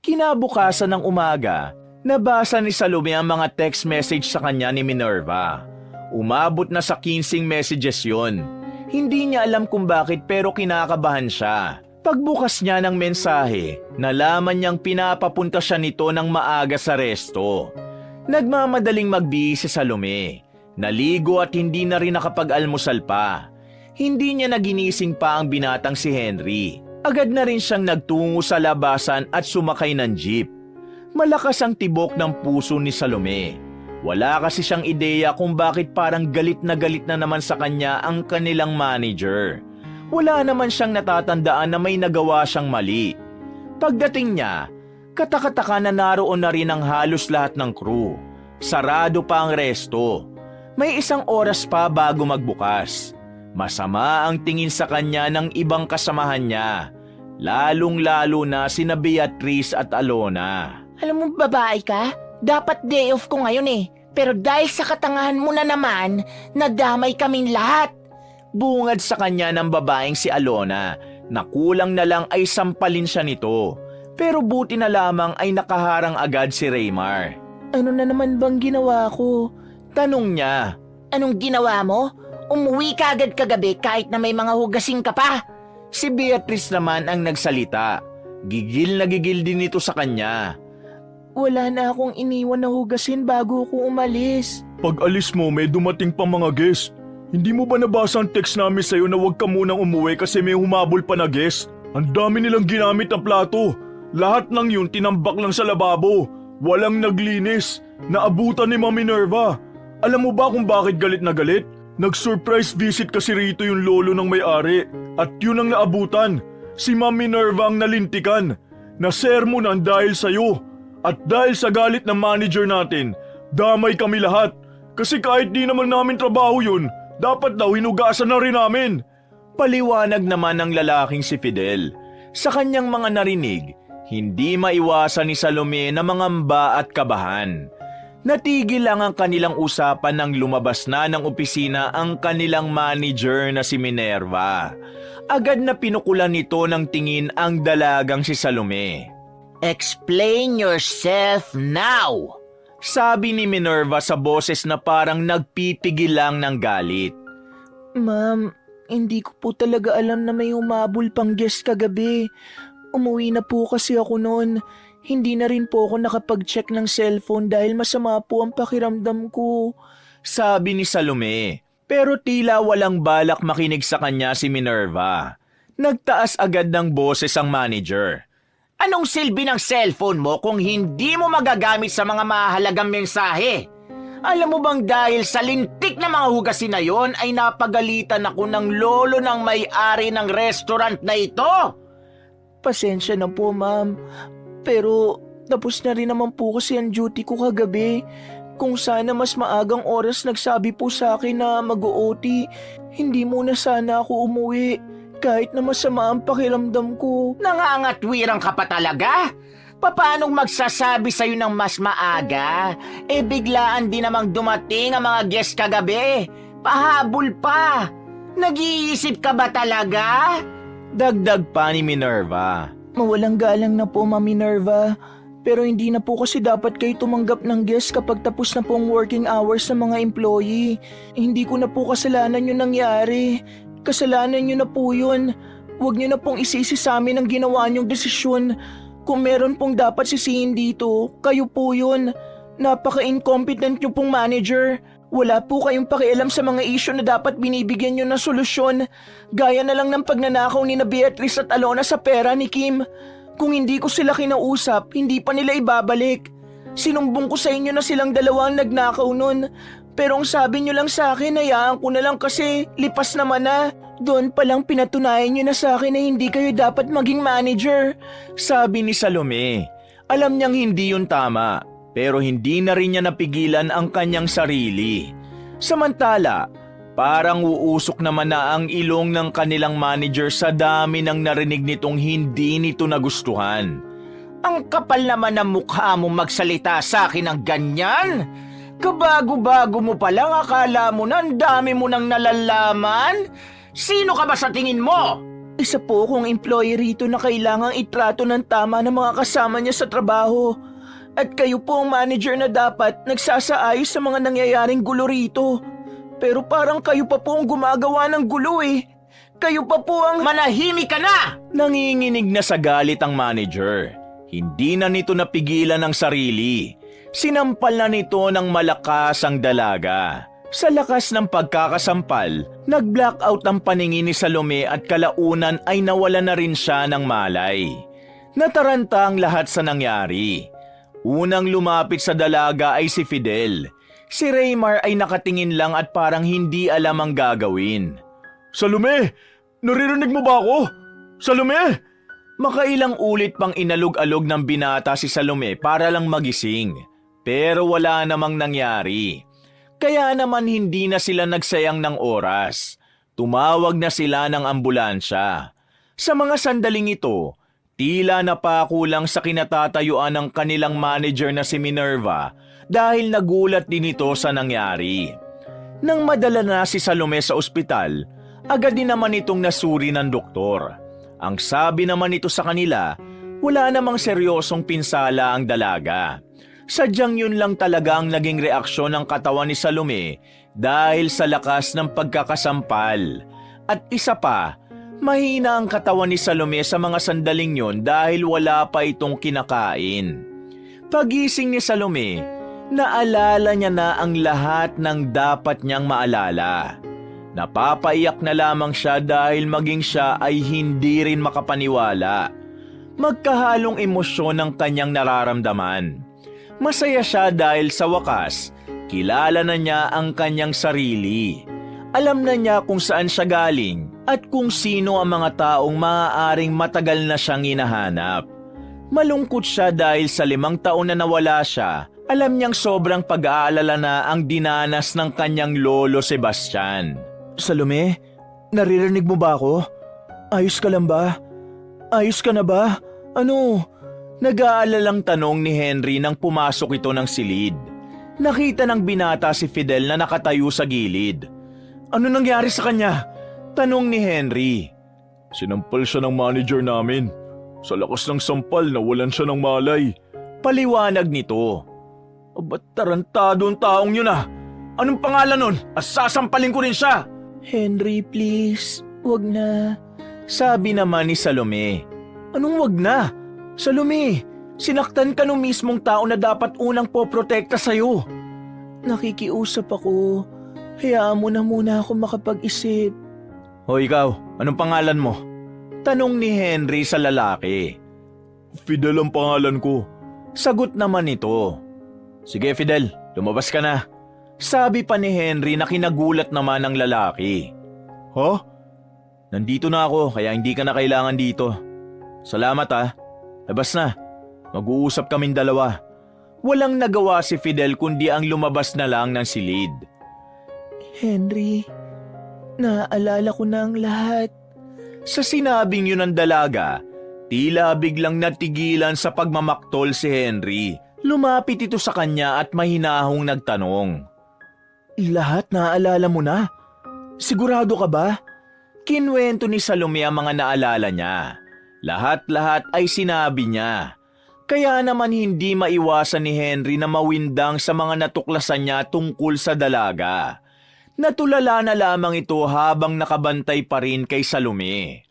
Kinabukasan ng umaga, nabasa ni Salome ang mga text message sa kanya ni Minerva. Umabot na sa 15 messages yon. Hindi niya alam kung bakit pero kinakabahan siya. Pagbukas niya ng mensahe, nalaman niyang pinapapunta siya nito ng maaga sa resto. Nagmamadaling magbihis si Salome. Naligo at hindi na rin nakapag-almusal pa. Hindi niya naginising pa ang binatang si Henry. Agad na rin siyang nagtungo sa labasan at sumakay ng jeep. Malakas ang tibok ng puso ni Salome. Wala kasi siyang ideya kung bakit parang galit na naman sa kanya ang kanilang manager. Wala naman siyang natatandaan na may nagawa siyang mali. Pagdating niya, katakataka na naroon na rin ang halos lahat ng crew. Sarado pa ang resto. May 1 oras pa bago magbukas. Masama ang tingin sa kanya ng ibang kasamahan niya, lalong-lalo na sina Beatrice at Alona. Alam mo, babae ka? Dapat day off ko ngayon eh. Pero dahil sa katangahan mo na naman, nadamay kaming lahat. Bungad sa kanya ng babaeng si Alona na kulang na lang ay sampalin siya nito. Pero buti na lamang ay nakaharang agad si Raymar. Ano na naman bang ginawa ko? Tanong niya. Anong ginawa mo? Umuwi ka agad kagabi kahit na may mga hugasing ka pa. Si Beatrice naman ang nagsalita. Gigil na gigil din ito sa kanya. Wala na akong iniwan na hugasin bago ako umalis. Pag alis mo, may dumating pa mga guest. Hindi mo ba nabasa ang text namin sa'yo na huwag ka munang umuwi kasi may humabol pa na guest? Ang dami nilang ginamit na plato. Lahat ng yun tinambak lang sa lababo. Walang naglinis. Naabutan ni Mami Minerva. Alam mo ba kung bakit galit na galit? Nag-surprise visit kasi rito yung lolo ng may-ari. At yun ang naabutan. Si Mami Minerva ang nalintikan. Nasermonan dahil sa'yo. At dahil sa galit ng manager natin, damay kami lahat. Kasi kahit di naman namin trabaho yun, dapat daw hinugasan na rin namin. Paliwanag naman ng lalaking si Fidel. Sa kanyang mga narinig, hindi maiwasan ni Salome na mangamba at kabahan. Natigil lang ang kanilang usapan nang lumabas na ng opisina ang kanilang manager na si Minerva. Agad na pinukulan nito ng tingin ang dalagang si Salome. Explain yourself now! Sabi ni Minerva sa boses na parang nagpipigil lang ng galit. Ma'am, hindi ko po talaga alam na may humabol pang guest kagabi. Umuwi na po kasi ako noon. Hindi na rin po ako nakapag-check ng cellphone dahil masama po ang pakiramdam ko. Sabi ni Salome, pero tila walang balak makinig sa kanya si Minerva. Nagtaas agad ng boses ang manager. Anong silbi ng cellphone mo kung hindi mo magagamit sa mga mahalagang mensahe? Alam mo bang dahil sa lintik na mga hugasin na yon ay napagalitan ako ng lolo ng may-ari ng restaurant na ito? Pasensya na po, ma'am. Pero tapos na rin naman po kasi ang duty ko kagabi. Kung sana mas maagang oras nagsabi po sa akin na mag-OT, hindi muna sana ako umuwi. Kahit na masama ang pakiramdam ko. Nangangatwirang ka pa talaga? Paanong magsasabi sa'yo ng mas maaga? Eh biglaan din namang dumating ang mga guest kagabi. Pahabol pa. Nag-iisip ka ba talaga? Dagdag pa ni Minerva. Mawalang galang na po, Ma'am Minerva. Pero hindi na po kasi dapat kayo tumanggap ng guest kapag tapos na po ang working hours ng mga employee. Hindi ko na po kasalanan yung nangyari. Kasalanan niyo na po yun. Huwag niyo na pong isisi sa amin ang ginawa niyong desisyon. Kung meron pong dapat sisihin dito, kayo po yun. Napaka-incompetent niyo pong manager. Wala po kayong pakialam sa mga issue na dapat binibigyan niyo ng solusyon. Gaya na lang ng pagnanakaw ni na Beatrice at Alona sa pera ni Kim. Kung hindi ko sila kinausap, hindi pa nila ibabalik. Sinumbong ko sa inyo na silang dalawang nagnakaw nun. Pero ang sabi nyo lang sa akin, hayaan ko na lang kasi lipas naman na. Doon palang pinatunayan nyo na sa akin na hindi kayo dapat maging manager. Sabi ni Salome. Alam niyang hindi yun tama. pero hindi na rin niya napigilan ang kanyang sarili. Samantala, parang uusok naman na ang ilong ng kanilang manager sa dami ng narinig nitong hindi nito nagustuhan. Ang kapal naman ng mukha mo magsalita sa akin ng ganyan. Kabago-bago mo palang akala mo na ang dami mo nang nalalaman. Sino ka ba sa tingin mo? Isa po akong employee rito na kailangang itrato ng tama ng mga kasama niya sa trabaho. At kayo po ang manager na dapat nagsasaayos sa mga nangyayaring gulo rito. Pero parang kayo pa po ang gumagawa ng gulo eh. Kayo pa po ang... Manahimik ka na! Nanginginig na sa galit ang manager. Hindi na nito napigilan ang sarili. Sinampal na nito ng malakas ang dalaga. Sa lakas ng pagkakasampal, nag-blackout ang paningin ni Salome at kalaunan ay nawala na rin siya ng malay. Nataranta ang lahat sa nangyari. Unang lumapit sa dalaga ay si Fidel. Si Raymar ay nakatingin lang at parang hindi alam ang gagawin. Salome! Naririnig mo ba ako? Salome! Makailang ulit pang inalog-alog ng binata si Salome para lang magising. Pero wala namang nangyari. Kaya naman hindi na sila nagsayang ng oras. Tumawag na sila ng ambulansya. Sa mga sandaling ito, tila napakulang sa kinatatayuan ng kanilang manager na si Minerva dahil nagulat din ito sa nangyari. Nang madala na si Salome sa ospital, agad din naman itong nasuri ng doktor. Ang sabi naman ito sa kanila, wala namang seryosong pinsala ang dalaga. Sadyang yun lang talaga ang naging reaksyon ng katawan ni Salome dahil sa lakas ng pagkakasampal. At isa pa, mahina ang katawan ni Salome sa mga sandaling yun dahil wala pa itong kinakain. Pagising ni Salome, naalala niya na ang lahat ng dapat niyang maalala. Napapaiyak na lamang siya dahil maging siya ay hindi rin makapaniwala. Magkahalong emosyon ang kanyang nararamdaman. Masaya siya dahil sa wakas, kilala na niya ang kanyang sarili. Alam na niya kung saan siya galing at kung sino ang mga taong maaaring matagal na siyang hinahanap. Malungkot siya dahil sa 5 taon na nawala siya, alam niyang sobrang pag-aalala na ang dinanas ng kanyang lolo Sebastian. Salome, naririnig mo ba ako? Ayos ka lang ba? Ayos ka na ba? Ano? Nag-aalalang tanong ni Henry nang pumasok ito ng silid. Nakita ng binata si Fidel na nakatayo sa gilid. Ano nangyari sa kanya? Tanong ni Henry. Sinampal siya ng manager namin. Sa lakas ng sampal nawalan siya ng malay. Paliwanag nito. Ba't tarantado ang taong yun ah? Anong pangalan nun? Sasampalin ko rin siya! Henry, please, wag na. Sabi naman ni Salome. Anong wag na? Salome, sinaktan ka nung mismong tao na dapat unang poprotekta sa'yo. Nakikiusap ako. Hayaan mo na muna ako makapag-isip. Hoy ikaw, anong pangalan mo? Tanong ni Henry sa lalaki. Fidel ang pangalan ko. Sagot naman ito. Sige Fidel, lumabas ka na. Sabi pa ni Henry na kinagulat naman ng lalaki. Ha? Nandito na ako kaya hindi ka na kailangan dito. Salamat ah. Labas na. Mag-uusap kaming dalawa. Walang nagawa si Fidel kundi ang lumabas na lang ng silid. Henry, naaalala ko na ang lahat. Sa sinabing yun ng dalaga, tila biglang natigilan sa pagmamaktol si Henry. Lumapit ito sa kanya at mahinahong nagtanong. Lahat naaalala mo na? Sigurado ka ba? Kinwento ni Salome ang mga naalala niya. Lahat-lahat ay sinabi niya. Kaya naman hindi maiwasan ni Henry na mawindang sa mga natuklasan niya tungkol sa dalaga. Natulala na lamang ito habang nakabantay pa rin kay Salome.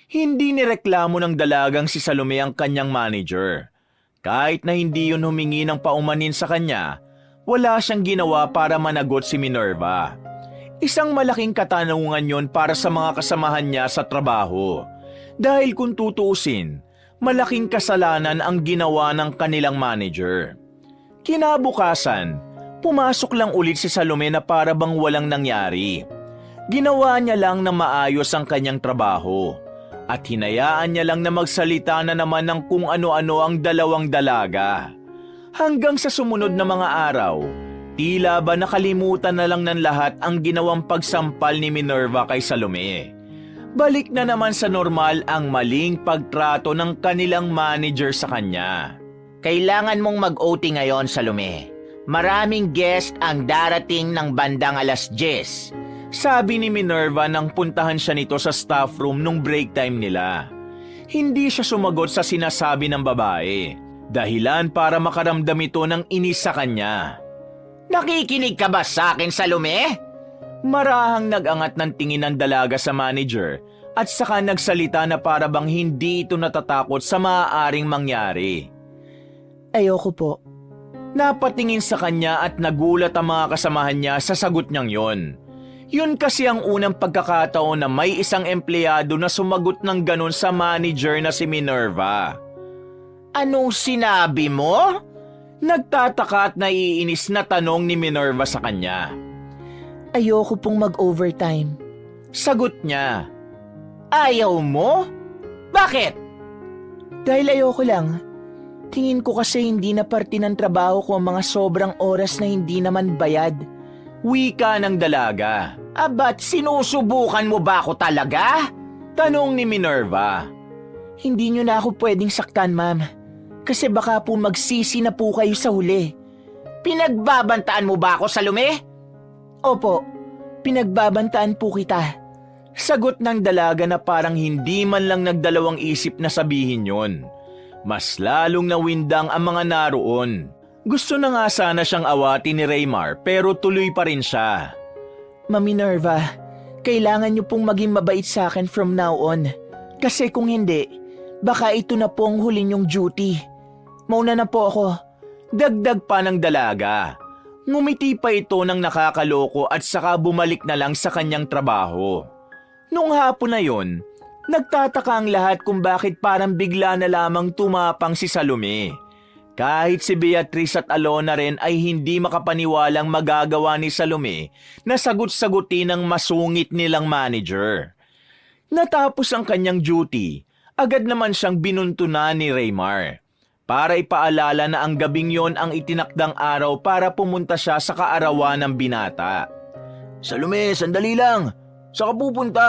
Hindi nireklamo ng dalagang si Salome ang kanyang manager. Kahit na hindi yun humingi ng paumanin sa kanya, wala siyang ginawa para managot si Minerva. Isang malaking katanungan yon para sa mga kasamahan niya sa trabaho. Dahil kung tutuusin, malaking kasalanan ang ginawa ng kanilang manager. Kinabukasan, pumasok lang ulit si Salome na para bang walang nangyari. Ginawa niya lang na maayos ang kanyang trabaho at hinayaan niya lang na magsalita na naman ng kung ano-ano ang dalawang dalaga. Hanggang sa sumunod na mga araw, tila ba nakalimutan na lang ng lahat ang ginawang pagsampal ni Minerva kay Salome. Balik na naman sa normal ang maling pagtrato ng kanilang manager sa kanya. Kailangan mong mag-OT ngayon, Salome. Maraming guest ang darating ng bandang 10:00. Sabi ni Minerva nang puntahan siya nito sa staff room nung break time nila. Hindi siya sumagot sa sinasabi ng babae. Dahilan para makaramdam ito ng inis sa kanya. Nakikinig ka ba sa akin, Salome? Marahang nag-angat ng tingin ng dalaga sa manager at saka nagsalita na para bang hindi ito natatakot sa maaaring mangyari. Ayoko po. Napatingin sa kanya at nagulat ang mga kasamahan niya sa sagot niyang yon. Yun kasi ang unang pagkakataon na may isang empleyado na sumagot ng ganon sa manager na si Minerva. Anong sinabi mo? Nagtataka at naiinis na tanong ni Minerva sa kanya. Ayoko pong mag-overtime. Sagot niya. Ayaw mo? Bakit? Dahil ayoko lang. Tingin ko kasi hindi na parte ng trabaho ko ang mga sobrang oras na hindi naman bayad. Wika ng dalaga. Ba't sinusubukan mo ba ako talaga? Tanong ni Minerva. Hindi nyo na ako pwedeng saktan, ma'am. Kasi baka po magsisi na po kayo sa huli. Pinagbabantaan mo ba ako, Salome? Opo, pinagbabantaan po kita. Sagot ng dalaga na parang hindi man lang nagdalawang isip na sabihin yon. Mas lalong nawindang ang mga naroon. Gusto na nga sana siyang awati ni Raymar pero tuloy pa rin siya. Ma'am Minerva, kailangan nyo pong maging mabait sa akin from now on. Kasi kung hindi, baka ito na po ang huli nyong duty. Mauna na po ako. Dagdag pa ng dalaga. Ngumiti pa ito ng nakakaloko at saka bumalik na lang sa kanyang trabaho. Nung hapon na yon, nagtataka ang lahat kung bakit parang bigla na lamang tumapang si Salome. Kahit si Beatrice at Alona rin ay hindi makapaniwalang magagawa ni Salome na sagot-sagutin ng masungit nilang manager. Natapos ang kanyang duty, agad naman siyang binuntunan ni Raymar para ipaalala na ang gabing yon ang itinakdang araw para pumunta siya sa kaarawan ng binata. Salome, sandali lang. Saan ka pupunta?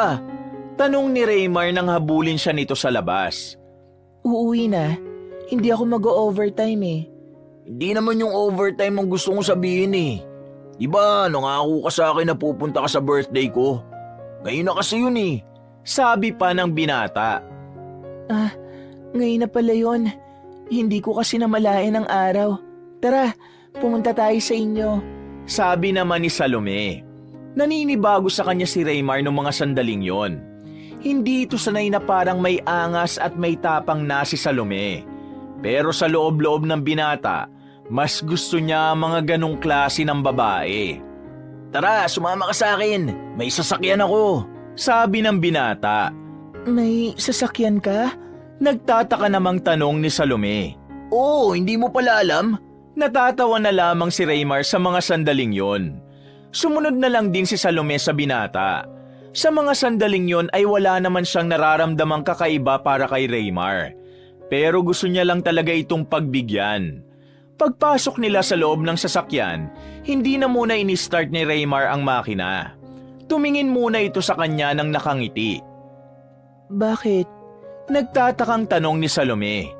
Tanong ni Raymar nang habulin siya nito sa labas. Uuwi na. Hindi ako mag-overtime eh. Hindi naman yung overtime ang gusto kong sabihin eh. Diba, nangako ka sa akin na pupunta ka sa birthday ko? Ngayon na kasi yun eh. Sabi pa ng binata. Ngayon na pala yun. Hindi ko kasi namalayan ang araw. Tara, pumunta tayo sa inyo. Sabi naman ni Salome. Naninibago sa kanya si Raymar noong mga sandaling yon. Hindi ito sanay na parang may angas at may tapang na si Salome. Pero sa loob-loob ng binata, mas gusto niya mga ganong klase ng babae. Tara, sumama ka sa akin. May sasakyan ako. Sabi ng binata. May sasakyan ka? Nagtataka namang tanong ni Salome. Oo, hindi mo pala alam? Natatawa na lamang si Raymar sa mga sandaling yon. Sumunod na lang din si Salome sa binata. Sa mga sandaling yon ay wala naman siyang nararamdamang kakaiba para kay Raymar. Pero gusto niya lang talaga itong pagbigyan. Pagpasok nila sa loob ng sasakyan, hindi na muna ini-start ni Raymar ang makina. Tumingin muna ito sa kanya nang nakangiti. Bakit? Nagtatakang tanong ni Salome.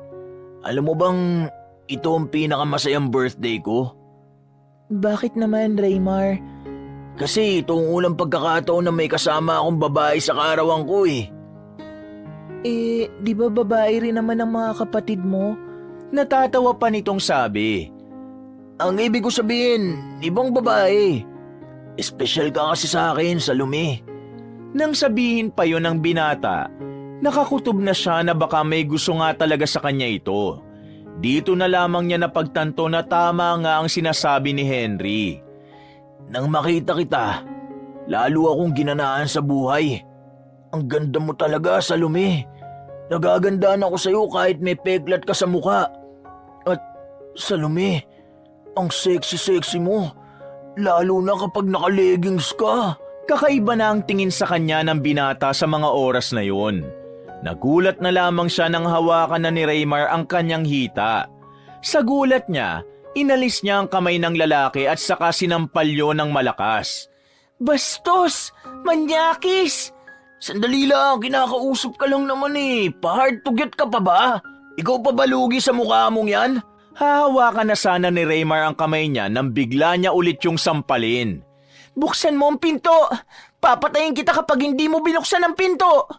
Alam mo bang ito ang pinakamasayang birthday ko? Bakit naman, Raymar? Kasi ito ang unang pagkakataon na may kasama akong babae sa kaarawan ko eh. Di ba babae rin naman ang mga kapatid mo? Natatawa pa nitong sabi. Ang ibig ko sabihin, ibang babae. Espesyal ka kasi sa akin, Salome. Nang sabihin pa yon ng binata, nakakutob na siya na baka may gusto nga talaga sa kanya ito. Dito na lamang niya napagtanto na tama nga ang sinasabi ni Henry. Nang makita kita, lalo akong ginanaan sa buhay. Ang ganda mo talaga, Salome. Nagagandaan ako sa'yo kahit may peklat ka sa mukha. At, Salome, ang sexy-sexy mo. Lalo na kapag naka-leggings ka. Kakaiba na ang tingin sa kanya ng binata sa mga oras na yon. Nagulat na lamang siya nang hawakan na ni Raymar ang kanyang hita. Sa gulat niya, Inalis niya ang kamay ng lalaki at saka sinampal yun ng malakas. Bastos! Manyakis! Sandali lang, kinakausap ka lang naman eh. Pa-hard to get ka pa ba? Ikaw pa ba lugi sa mukha mong yan? Hahawakan na sana ni Raymar ang kamay niya nang bigla niya ulit yung sampalin. Buksan mo ang pinto! Papatayin kita kapag hindi mo binuksan ang pinto!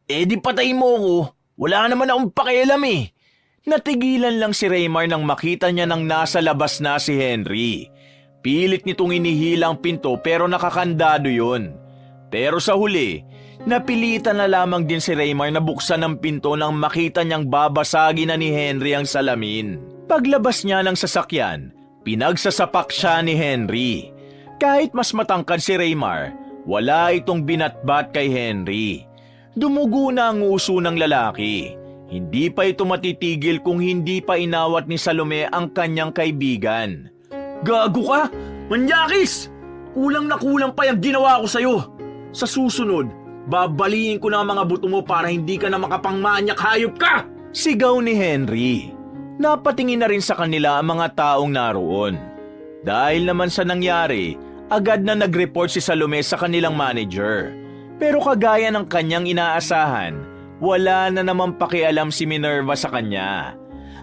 Eh di patayin mo ko. Wala naman akong pakialam eh. Natigilan lang si Raymar nang makita niya nang nasa labas na si Henry. Pilit nitong inihilang pinto pero nakakandado yun. Pero sa huli, napilitan na lamang din si Raymar na buksan ang pinto nang makita niyang babasagin na ni Henry ang salamin. Paglabas niya ng sasakyan, pinagsasapak siya ni Henry. Kahit mas matangkad si Raymar, wala itong binatbat kay Henry. Dumugo na ang uso ng lalaki. Hindi pa ito matitigil kung hindi pa inawat ni Salome ang kanyang kaibigan. Gago ka! Manyakis! Kulang na kulang pa yung ginawa ko sa'yo. Sa susunod, babaliin ko na ang mga buto mo para hindi ka na makapangmanyak, hayop ka! Sigaw ni Henry. Napatingin na rin sa kanila ang mga taong naroon. Dahil naman sa nangyari, agad na nag-report si Salome sa kanilang manager. Pero kagaya ng kanyang inaasahan, wala na naman pakialam si Minerva sa kanya.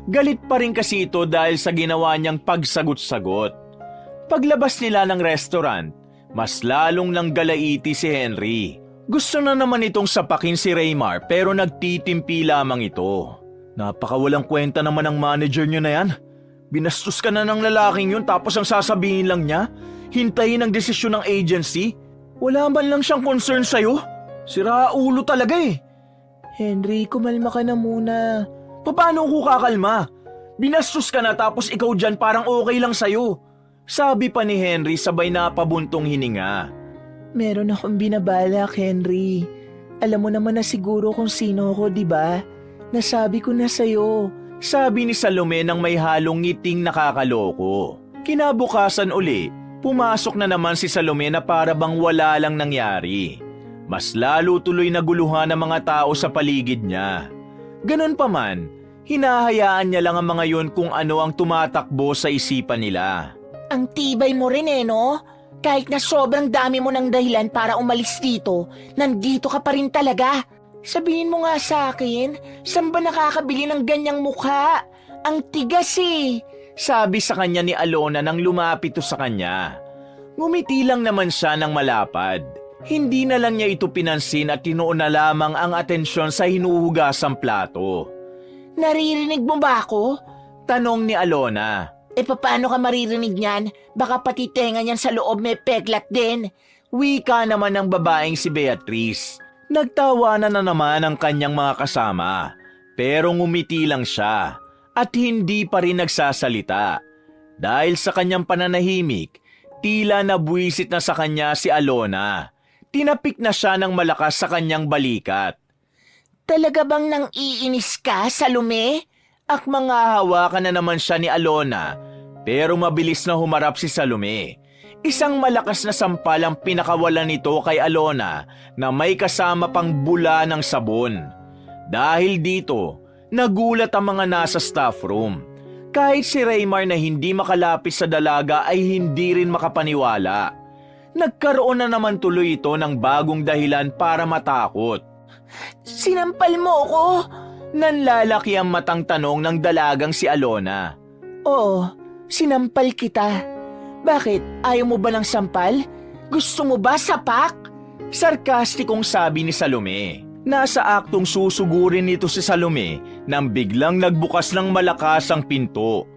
Galit pa rin kasi ito dahil sa ginawa niyang pagsagot-sagot. Paglabas nila ng restaurant, mas lalong nang galaiti si Henry. Gusto na naman itong sapakin si Raymar pero nagtitimpi lamang ito. Napakawalang kwenta naman ang manager niyo na yan. Binastos ka na ng lalaking yun tapos ang sasabihin lang niya, hintayin ang desisyon ng agency. Wala man lang siyang concern sa'yo. Sira ulo talaga eh. Henry, kumalma ka na muna. Paano ko kakalma? Binastos ka na tapos ikaw dyan parang okay lang sa'yo. Sabi pa ni Henry sabay na pabuntong hininga. Meron akong binabalak, Henry. Alam mo naman na siguro kung sino ako, di ba? Nasabi ko na sa'yo. Sabi ni Salome nang may halong ngiting nakakaloko. Kinabukasan uli, pumasok na naman si Salome na para bang wala lang nangyari. Mas lalo tuloy naguluhan ang mga tao sa paligid niya. Ganon pa man, hinahayaan niya lang ang mga yun kung ano ang tumatakbo sa isipan nila. Ang tibay mo rin no? Kahit na sobrang dami mo ng dahilan para umalis dito, nandito ka pa rin talaga. Sabihin mo nga sa akin, saan ba nakakabili ng ganyang mukha? Ang tigas eh. Sabi sa kanya ni Alona nang lumapit sa kanya. Ngumiti lang naman siya ng malapad. Hindi na lang niya ito pinansin at tinuon na lamang ang atensyon sa hinuhugasang plato. Naririnig mo ba ako? Tanong ni Alona. Paano ka maririnig niyan? Baka pati tenga niyan sa loob may peklat din. Wika naman ng babaeng si Beatrice. Nagtawanan na naman ang kanyang mga kasama. Pero ngumiti lang siya at hindi pa rin nagsasalita. Dahil sa kanyang pananahimik, tila nabuwisit na sa kanya si Alona. Tinapik na siya ng malakas sa kanyang balikat. Talaga bang nang iinis ka, Salome? Akmang hawakan na naman siya ni Alona, pero mabilis na humarap si Salome. Isang malakas na sampal ang pinakawalan nito kay Alona na may kasama pang bula ng sabon. Dahil dito, nagulat ang mga nasa staff room. Kahit si Raymar na hindi makalapit sa dalaga ay hindi rin makapaniwala. Nagkaroon na naman tuloy ito ng bagong dahilan para matakot. Sinampal mo ako? Nanlalaki ang matang tanong ng dalagang si Alona. Oo, sinampal kita. Bakit? Ayaw mo ba ng sampal? Gusto mo ba sapak? Sarkastikong sabi ni Salome. Nasa aktong susugurin nito si Salome nang biglang nagbukas ng malakas ang pinto.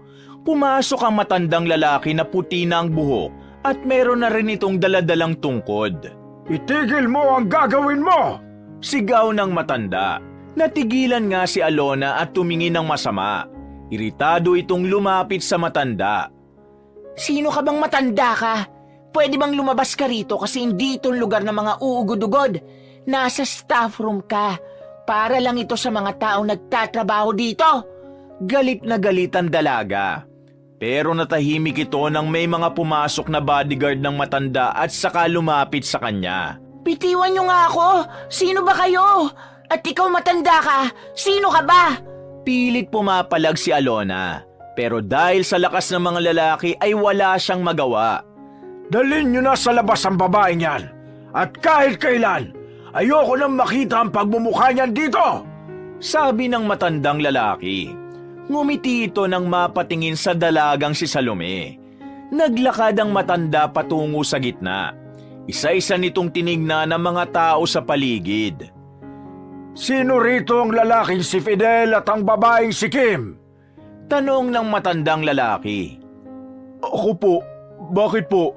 Pumasok ang matandang lalaki na puti na ang buhok at meron na rin itong daladalang tungkod. Itigil mo ang gagawin mo! Sigaw ng matanda. Natigilan nga si Alona at tumingin ng masama. Iritado itong lumapit sa matanda. Sino ka bang matanda ka? Pwede bang lumabas ka rito kasi hindi itong lugar ng mga uugod-ugod? Nasa staff room ka. Para lang ito sa mga taong nagtatrabaho dito. Galit na galit ang dalaga. Pero natahimik ito nang may mga pumasok na bodyguard ng matanda at saka lumapit sa kanya. Bitiwan niyo nga ako! Sino ba kayo? At ikaw matanda ka, sino ka ba? Pilit pumapalag si Alona. Pero dahil sa lakas ng mga lalaki ay wala siyang magawa. Dalhin niyo na sa labas ang babaeng yan. At kahit kailan, ayoko nang makita ang pagmumukha niyan dito. Sabi ng matandang lalaki. Ngumiti ito nang mapatingin sa dalagang si Salome. Naglakad ang matanda patungo sa gitna. Isa-isa nitong tinignan ng mga tao sa paligid. Sino rito ang lalaking si Fidel at ang babaeng si Kim? Tanong ng matandang lalaki. Ako po. Bakit po?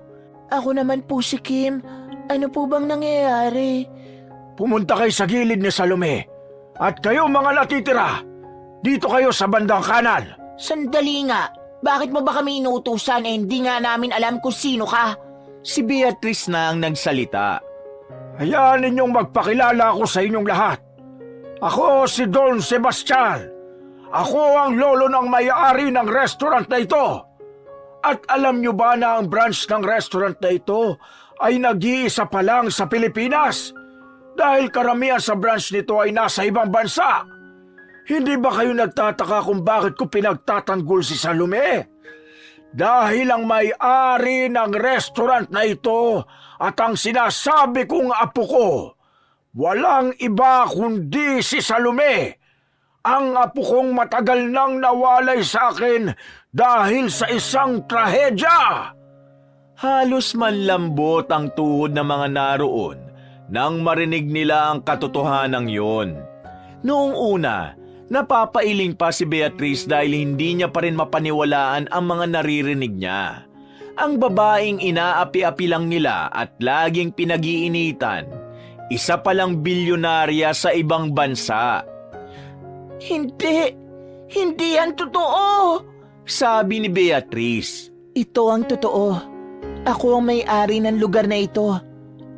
Ako naman po si Kim. Ano po bang nangyayari? Pumunta kayo sa gilid ni Salome. At kayo mga natitira, dito kayo sa bandang kanan. Sandali nga. Bakit mo ba kami inuutusan hindi nga namin alam kung sino ka? Si Beatrice na ang nagsalita. Hayaan ninyong magpakilala ako sa inyong lahat. Ako si Don Sebastian. Ako ang lolo ng may-ari ng restaurant na ito. At alam nyo ba na ang branch ng restaurant na ito ay nag-iisa pa lang sa Pilipinas? Dahil karamihan sa branch nito ay nasa ibang bansa. Hindi ba kayo nagtataka kung bakit ko pinagtatanggol si Salome? Dahil ang may-ari ng restaurant na ito at ang sinasabi kong apo ko, walang iba kundi si Salome. Ang apo kong matagal nang nawalay sa akin dahil sa isang trahedya. Halos manlambot ang tuhod ng mga naroon nang marinig nila ang katotohanan yon. Noong una, napapailing pa si Beatrice dahil hindi niya pa rin mapaniwalaan ang mga naririnig niya. Ang babaeng inaapi-api lang nila at laging pinag-iinitan, isa palang bilyonarya sa ibang bansa. Hindi! Hindi yan totoo! Sabi ni Beatrice. Ito ang totoo. Ako ang may-ari ng lugar na ito.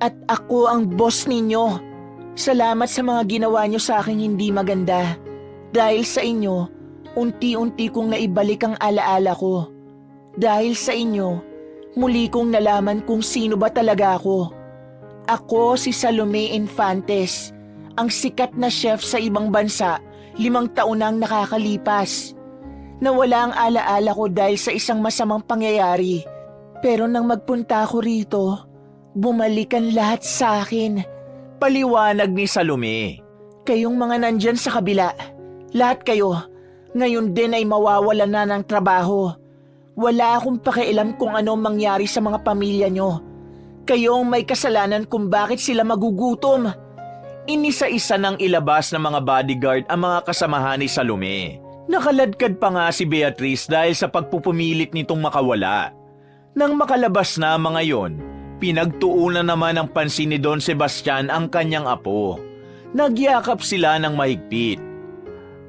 At ako ang boss ninyo. Salamat sa mga ginawa nyo sa aking hindi maganda. Dahil sa inyo, unti-unti kong naibalik ang alaala ko. Dahil sa inyo, muli kong nalaman kung sino ba talaga ako. Ako si Salome Infantes, ang sikat na chef sa ibang bansa, 5 taon nang nakakalipas. Nawala ang alaala ko dahil sa isang masamang pangyayari. Pero nang magpunta ako rito, bumalik ang lahat sa akin. Paliwanag ni Salome. Kayong mga nandyan sa kabila, lahat kayo, ngayon din ay mawawalan na ng trabaho. Wala akong pakialam kung ano mangyari sa mga pamilya nyo. Kayo ang may kasalanan kung bakit sila magugutom. Inisa-isa nang ilabas ng mga bodyguard ang mga kasamahan ni Salome. Nakaladkad pa nga si Beatrice dahil sa pagpupumilit nitong makawala. Nang makalabas na ang mga yon, pinagtuunan naman ng pansin ni Don Sebastian ang kanyang apo. Nagyakap sila ng mahigpit.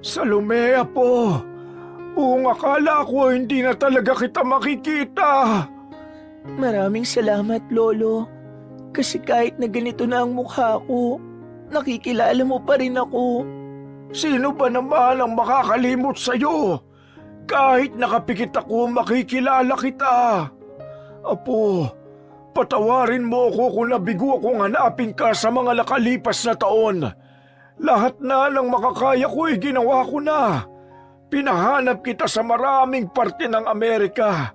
Salome, apo. Buong akala ko hindi na talaga kita makikita. Maraming salamat, Lolo. Kasi kahit na ganito na ang mukha ko, nakikilala mo pa rin ako. Sino ba naman ang makakalimot sa'yo? Kahit nakapikit ako, makikilala kita. Apo, patawarin mo ako kung nabigo akong hanapin ka sa mga nakalipas na taon. Lahat na ng makakaya ko ay ginawa ko na. Pinahanap kita sa maraming parte ng Amerika.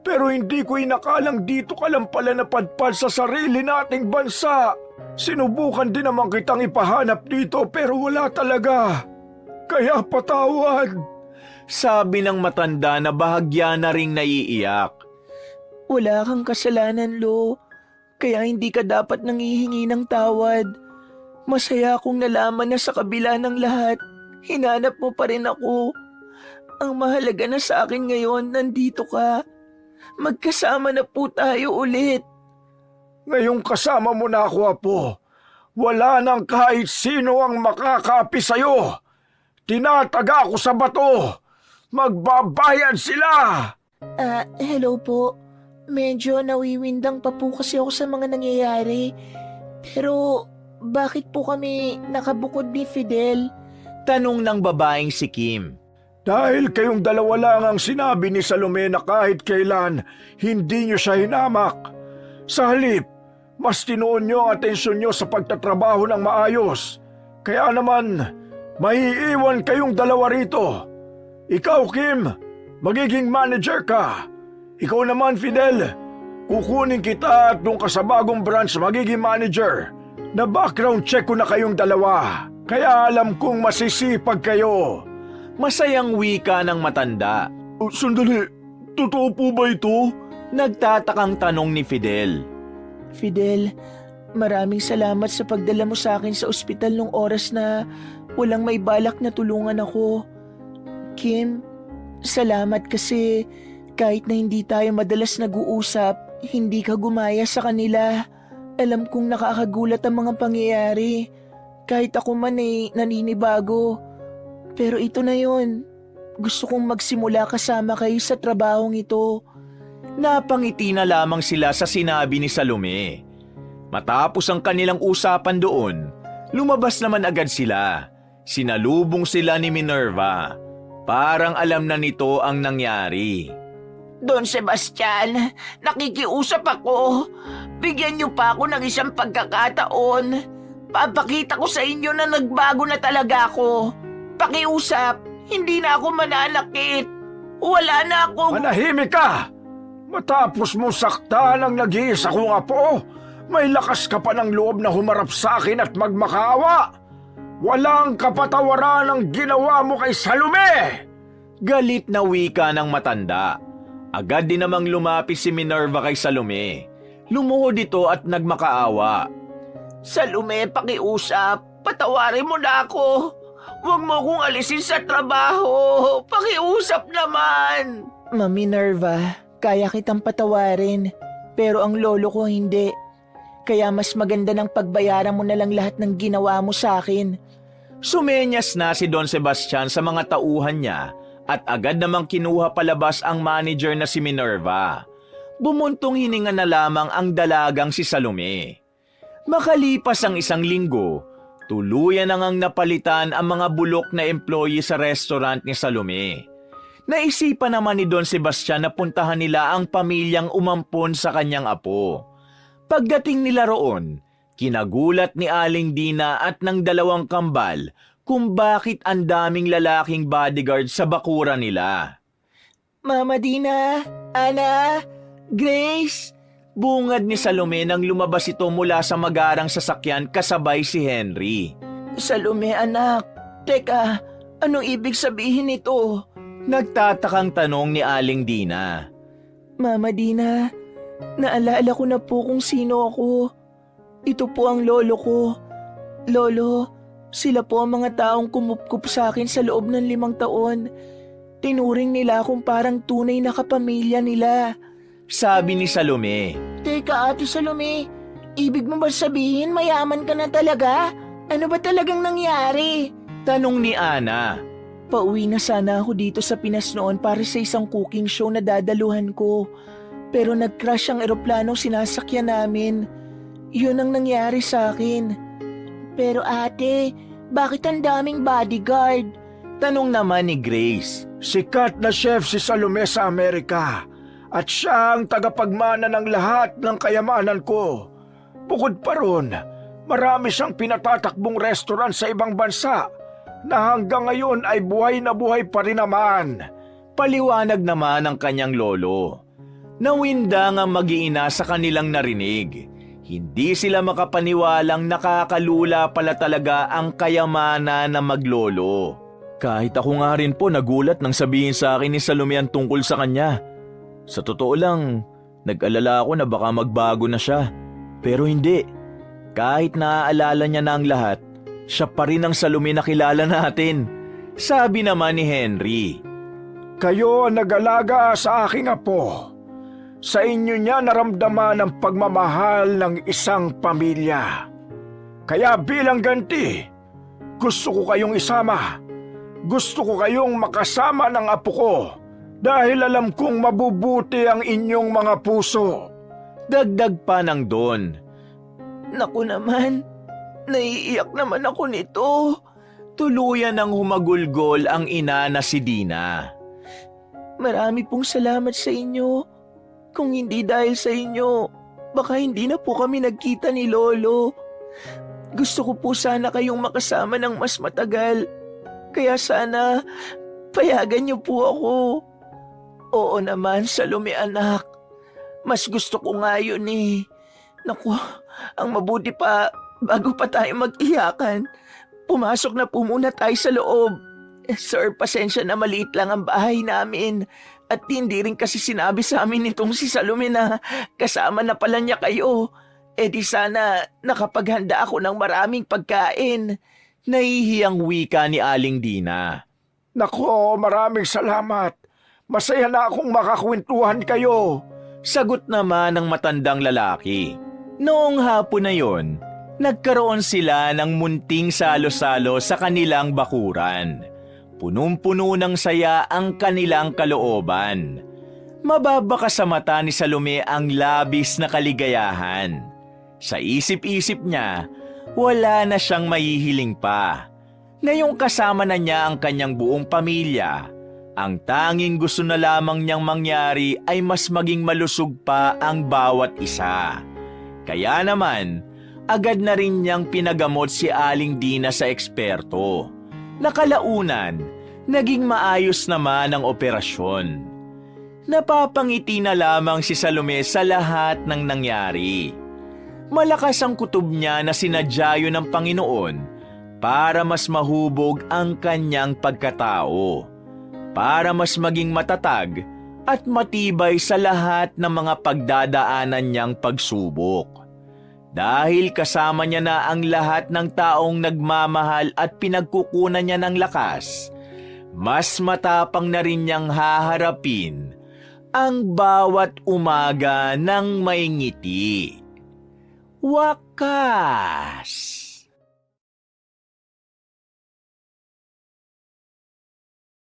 Pero hindi ko inakalang dito ka lang pala napadpad sa sarili nating bansa. Sinubukan din naman kitang ipahanap dito pero wala talaga. Kaya patawad. Sabi ng matanda na bahagya na ring naiiyak. Wala kang kasalanan, Lo. Kaya hindi ka dapat nangihingi ng tawad. Masaya akong nalaman na sa kabila ng lahat, hinanap mo pa rin ako. Ang mahalaga na sa akin ngayon, nandito ka. Magkasama na po tayo ulit. Ngayong kasama mo na ako, Apo. Wala nang kahit sino ang makakaapi sa'yo. Tinataga ako sa bato. Magbabayad sila. Hello po. Medyo nawiwindang pa po kasi ako sa mga nangyayari. Pero bakit po kami nakabukod ni Fidel? Tanong ng babaeng si Kim. Dahil kayong dalawa lang ang sinabi ni Salome na kahit kailan hindi niyo siya hinamak. Sa halip, mas tinuon niyo ang atensyon niyo sa pagtatrabaho ng maayos. Kaya naman, maiiwan kayong dalawa rito. Ikaw, Kim, Magiging manager ka. Ikaw naman, Fidel. Kukunin kita at doon ka sa bagong branch magiging manager. Na-background check ko na kayong dalawa. Kaya alam kong masisipag kayo. Masayang wika ng matanda. Sandali, totoo po ba ito? Nagtatakang tanong ni Fidel. Fidel, maraming salamat sa pagdala mo sa akin sa ospital nung oras na walang may balak na tulungan ako. Kim, salamat kasi kahit na hindi tayo madalas nag-uusap, hindi ka gumaya sa kanila. Alam kong nakakagulat ang mga pangyayari. Kahit ako man ay naninibago. Pero ito na yun. Gusto kong magsimula kasama kayo sa trabahong ito. Napangiti na lamang sila sa sinabi ni Salome. Matapos ang kanilang usapan doon, lumabas naman agad sila. Sinalubong sila ni Minerva. Parang alam na nito ang nangyari. Don Sebastian, nakikiusap ako. Bigyan niyo pa ako ng isang pagkakataon. Papakita ko sa inyo na nagbago na talaga ako. Pakiusap, hindi na ako mananakit. Wala na akong... Manahimik ka! Matapos mo saktan ang nag-iisa kong apo, may lakas ka pa ng loob na humarap sa akin at magmakaawa. Walang kapatawaran ang ginawa mo kay Salome! Galit na wika ng matanda. Agad din namang lumapis si Minerva kay Salome. Lumuhod ito at nagmakaawa. Salome, pakiusap. Patawarin mo na ako. Huwag mo akong alisin sa trabaho. Pakiusap naman. Mami Nerva, kaya kitang patawarin. Pero ang lolo ko hindi. Kaya mas maganda ng pagbayaran mo na lang lahat ng ginawa mo sa akin. Sumenyas na si Don Sebastian sa mga tauhan niya at agad namang kinuha palabas ang manager na si Minerva. Bumuntong hininga na lamang ang dalagang si Salome. Makalipas ang 1 linggo, tuluyan na ngang napalitan ang mga bulok na employee sa restaurant ni Salome. Naisipan naman ni Don Sebastian na puntahan nila ang pamilyang umampon sa kanyang apo. Pagdating nila roon, kinagulat ni Aling Dina at ng 2 kambal kung bakit ang daming lalaking bodyguard sa bakuran nila. Mama Dina, Ana, Grace, bungad ni Salome nang lumabas ito mula sa magarang sasakyan kasabay si Henry. Salome anak, teka, anong ibig sabihin nito? Nagtatakang tanong ni Aling Dina. Mama Dina, naalala ko na po kung sino ako. Ito po ang lolo ko. Lolo, sila po ang mga taong kumupkup sa akin sa loob ng 5 taon. Tinuring nila akong parang tunay na kapamilya nila. Sabi ni Salome. Teka, Ate Salome, ibig mo ba sabihin mayaman ka na talaga? Ano ba talagang nangyari? Tanong ni Ana. Pauwi na sana ako dito sa Pinas noon para sa isang cooking show na dadaluhan ko. Pero nag-crash ang eroplanong sinasakyan namin. Yun ang nangyari sa akin. Pero ate, bakit ang daming bodyguard? Tanong naman ni Grace. Sikat na chef si Salome sa Amerika at siya ang tagapagmana ng lahat ng kayamanan ko. Bukod pa ron, marami siyang pinatatakbong restaurant sa ibang bansa na hanggang ngayon ay buhay na buhay pa rin naman. Paliwanag naman ng kanyang lolo. Nawindang ang mag-iina sa kanilang narinig. Hindi sila makapaniwalang nakakalula pala talaga ang kayamanan na maglolo. Kahit ako nga rin po nagulat nang sabihin sa akin ni Salome ang tungkol sa kanya. Sa totoo lang, nag-alala ako na baka magbago na siya. Pero hindi. Kahit naaalala niya na ang lahat, siya pa rin ang Salome na kilala natin. Sabi naman ni Henry. Kayo ang nag-alaga sa aking apo. Sa inyo niya naramdaman ang pagmamahal ng isang pamilya. Kaya bilang ganti, gusto ko kayong isama. Gusto ko kayong makasama ng apo ko dahil alam kong mabubuti ang inyong mga puso. Dagdag pa ng Don. Naku naman, naiiyak naman ako nito. Tuluyan ng humagulgol ang ina na si Dina. Marami pong salamat sa inyo. Kung hindi dahil sa inyo, baka hindi na po kami nagkita ni Lolo. Gusto ko po sana kayong makasama ng mas matagal. Kaya sana, payagan niyo po ako. Oo naman, Salome anak. Mas gusto ko nga yun eh. Naku, ang mabuti pa, bago pa tayo mag-iyakan, pumasok na po muna tayo sa loob. Sir, pasensya na maliit lang ang bahay namin. At hindi rin kasi sinabi sa amin nitong si Salome na kasama na pala niya kayo. Eh di sana nakapaghanda ako ng maraming pagkain. Nahihiyang wika ni Aling Dina. Nako, maraming salamat. Masaya na akong makakwentuhan kayo. Sagot naman ng matandang lalaki. Noong hapon na yon, nagkaroon sila ng munting salo-salo sa kanilang bakuran. Punong-puno ng saya ang kanilang kalooban. Mababaka sa mata ni Salome ang labis na kaligayahan. Sa isip-isip niya, wala na siyang mahihiling pa. Ngayong kasama na niya ang kanyang buong pamilya, ang tanging gusto na lamang niyang mangyari ay mas maging malusog pa ang bawat isa. Kaya naman, agad na rin niyang pinagamot si Aling Dina sa eksperto. Nakalaunan, naging maayos naman ang operasyon. Napapangiti na lamang si Salome sa lahat ng nangyari. Malakas ang kutob niya na sinadya yun ng Panginoon para mas mahubog ang kanyang pagkatao, para mas maging matatag at matibay sa lahat ng mga pagdadaanan niyang pagsubok. Dahil kasama niya na ang lahat ng taong nagmamahal at pinagkukunan niya ng lakas, mas matapang na rin niyang haharapin ang bawat umaga ng may ngiti. Wakas!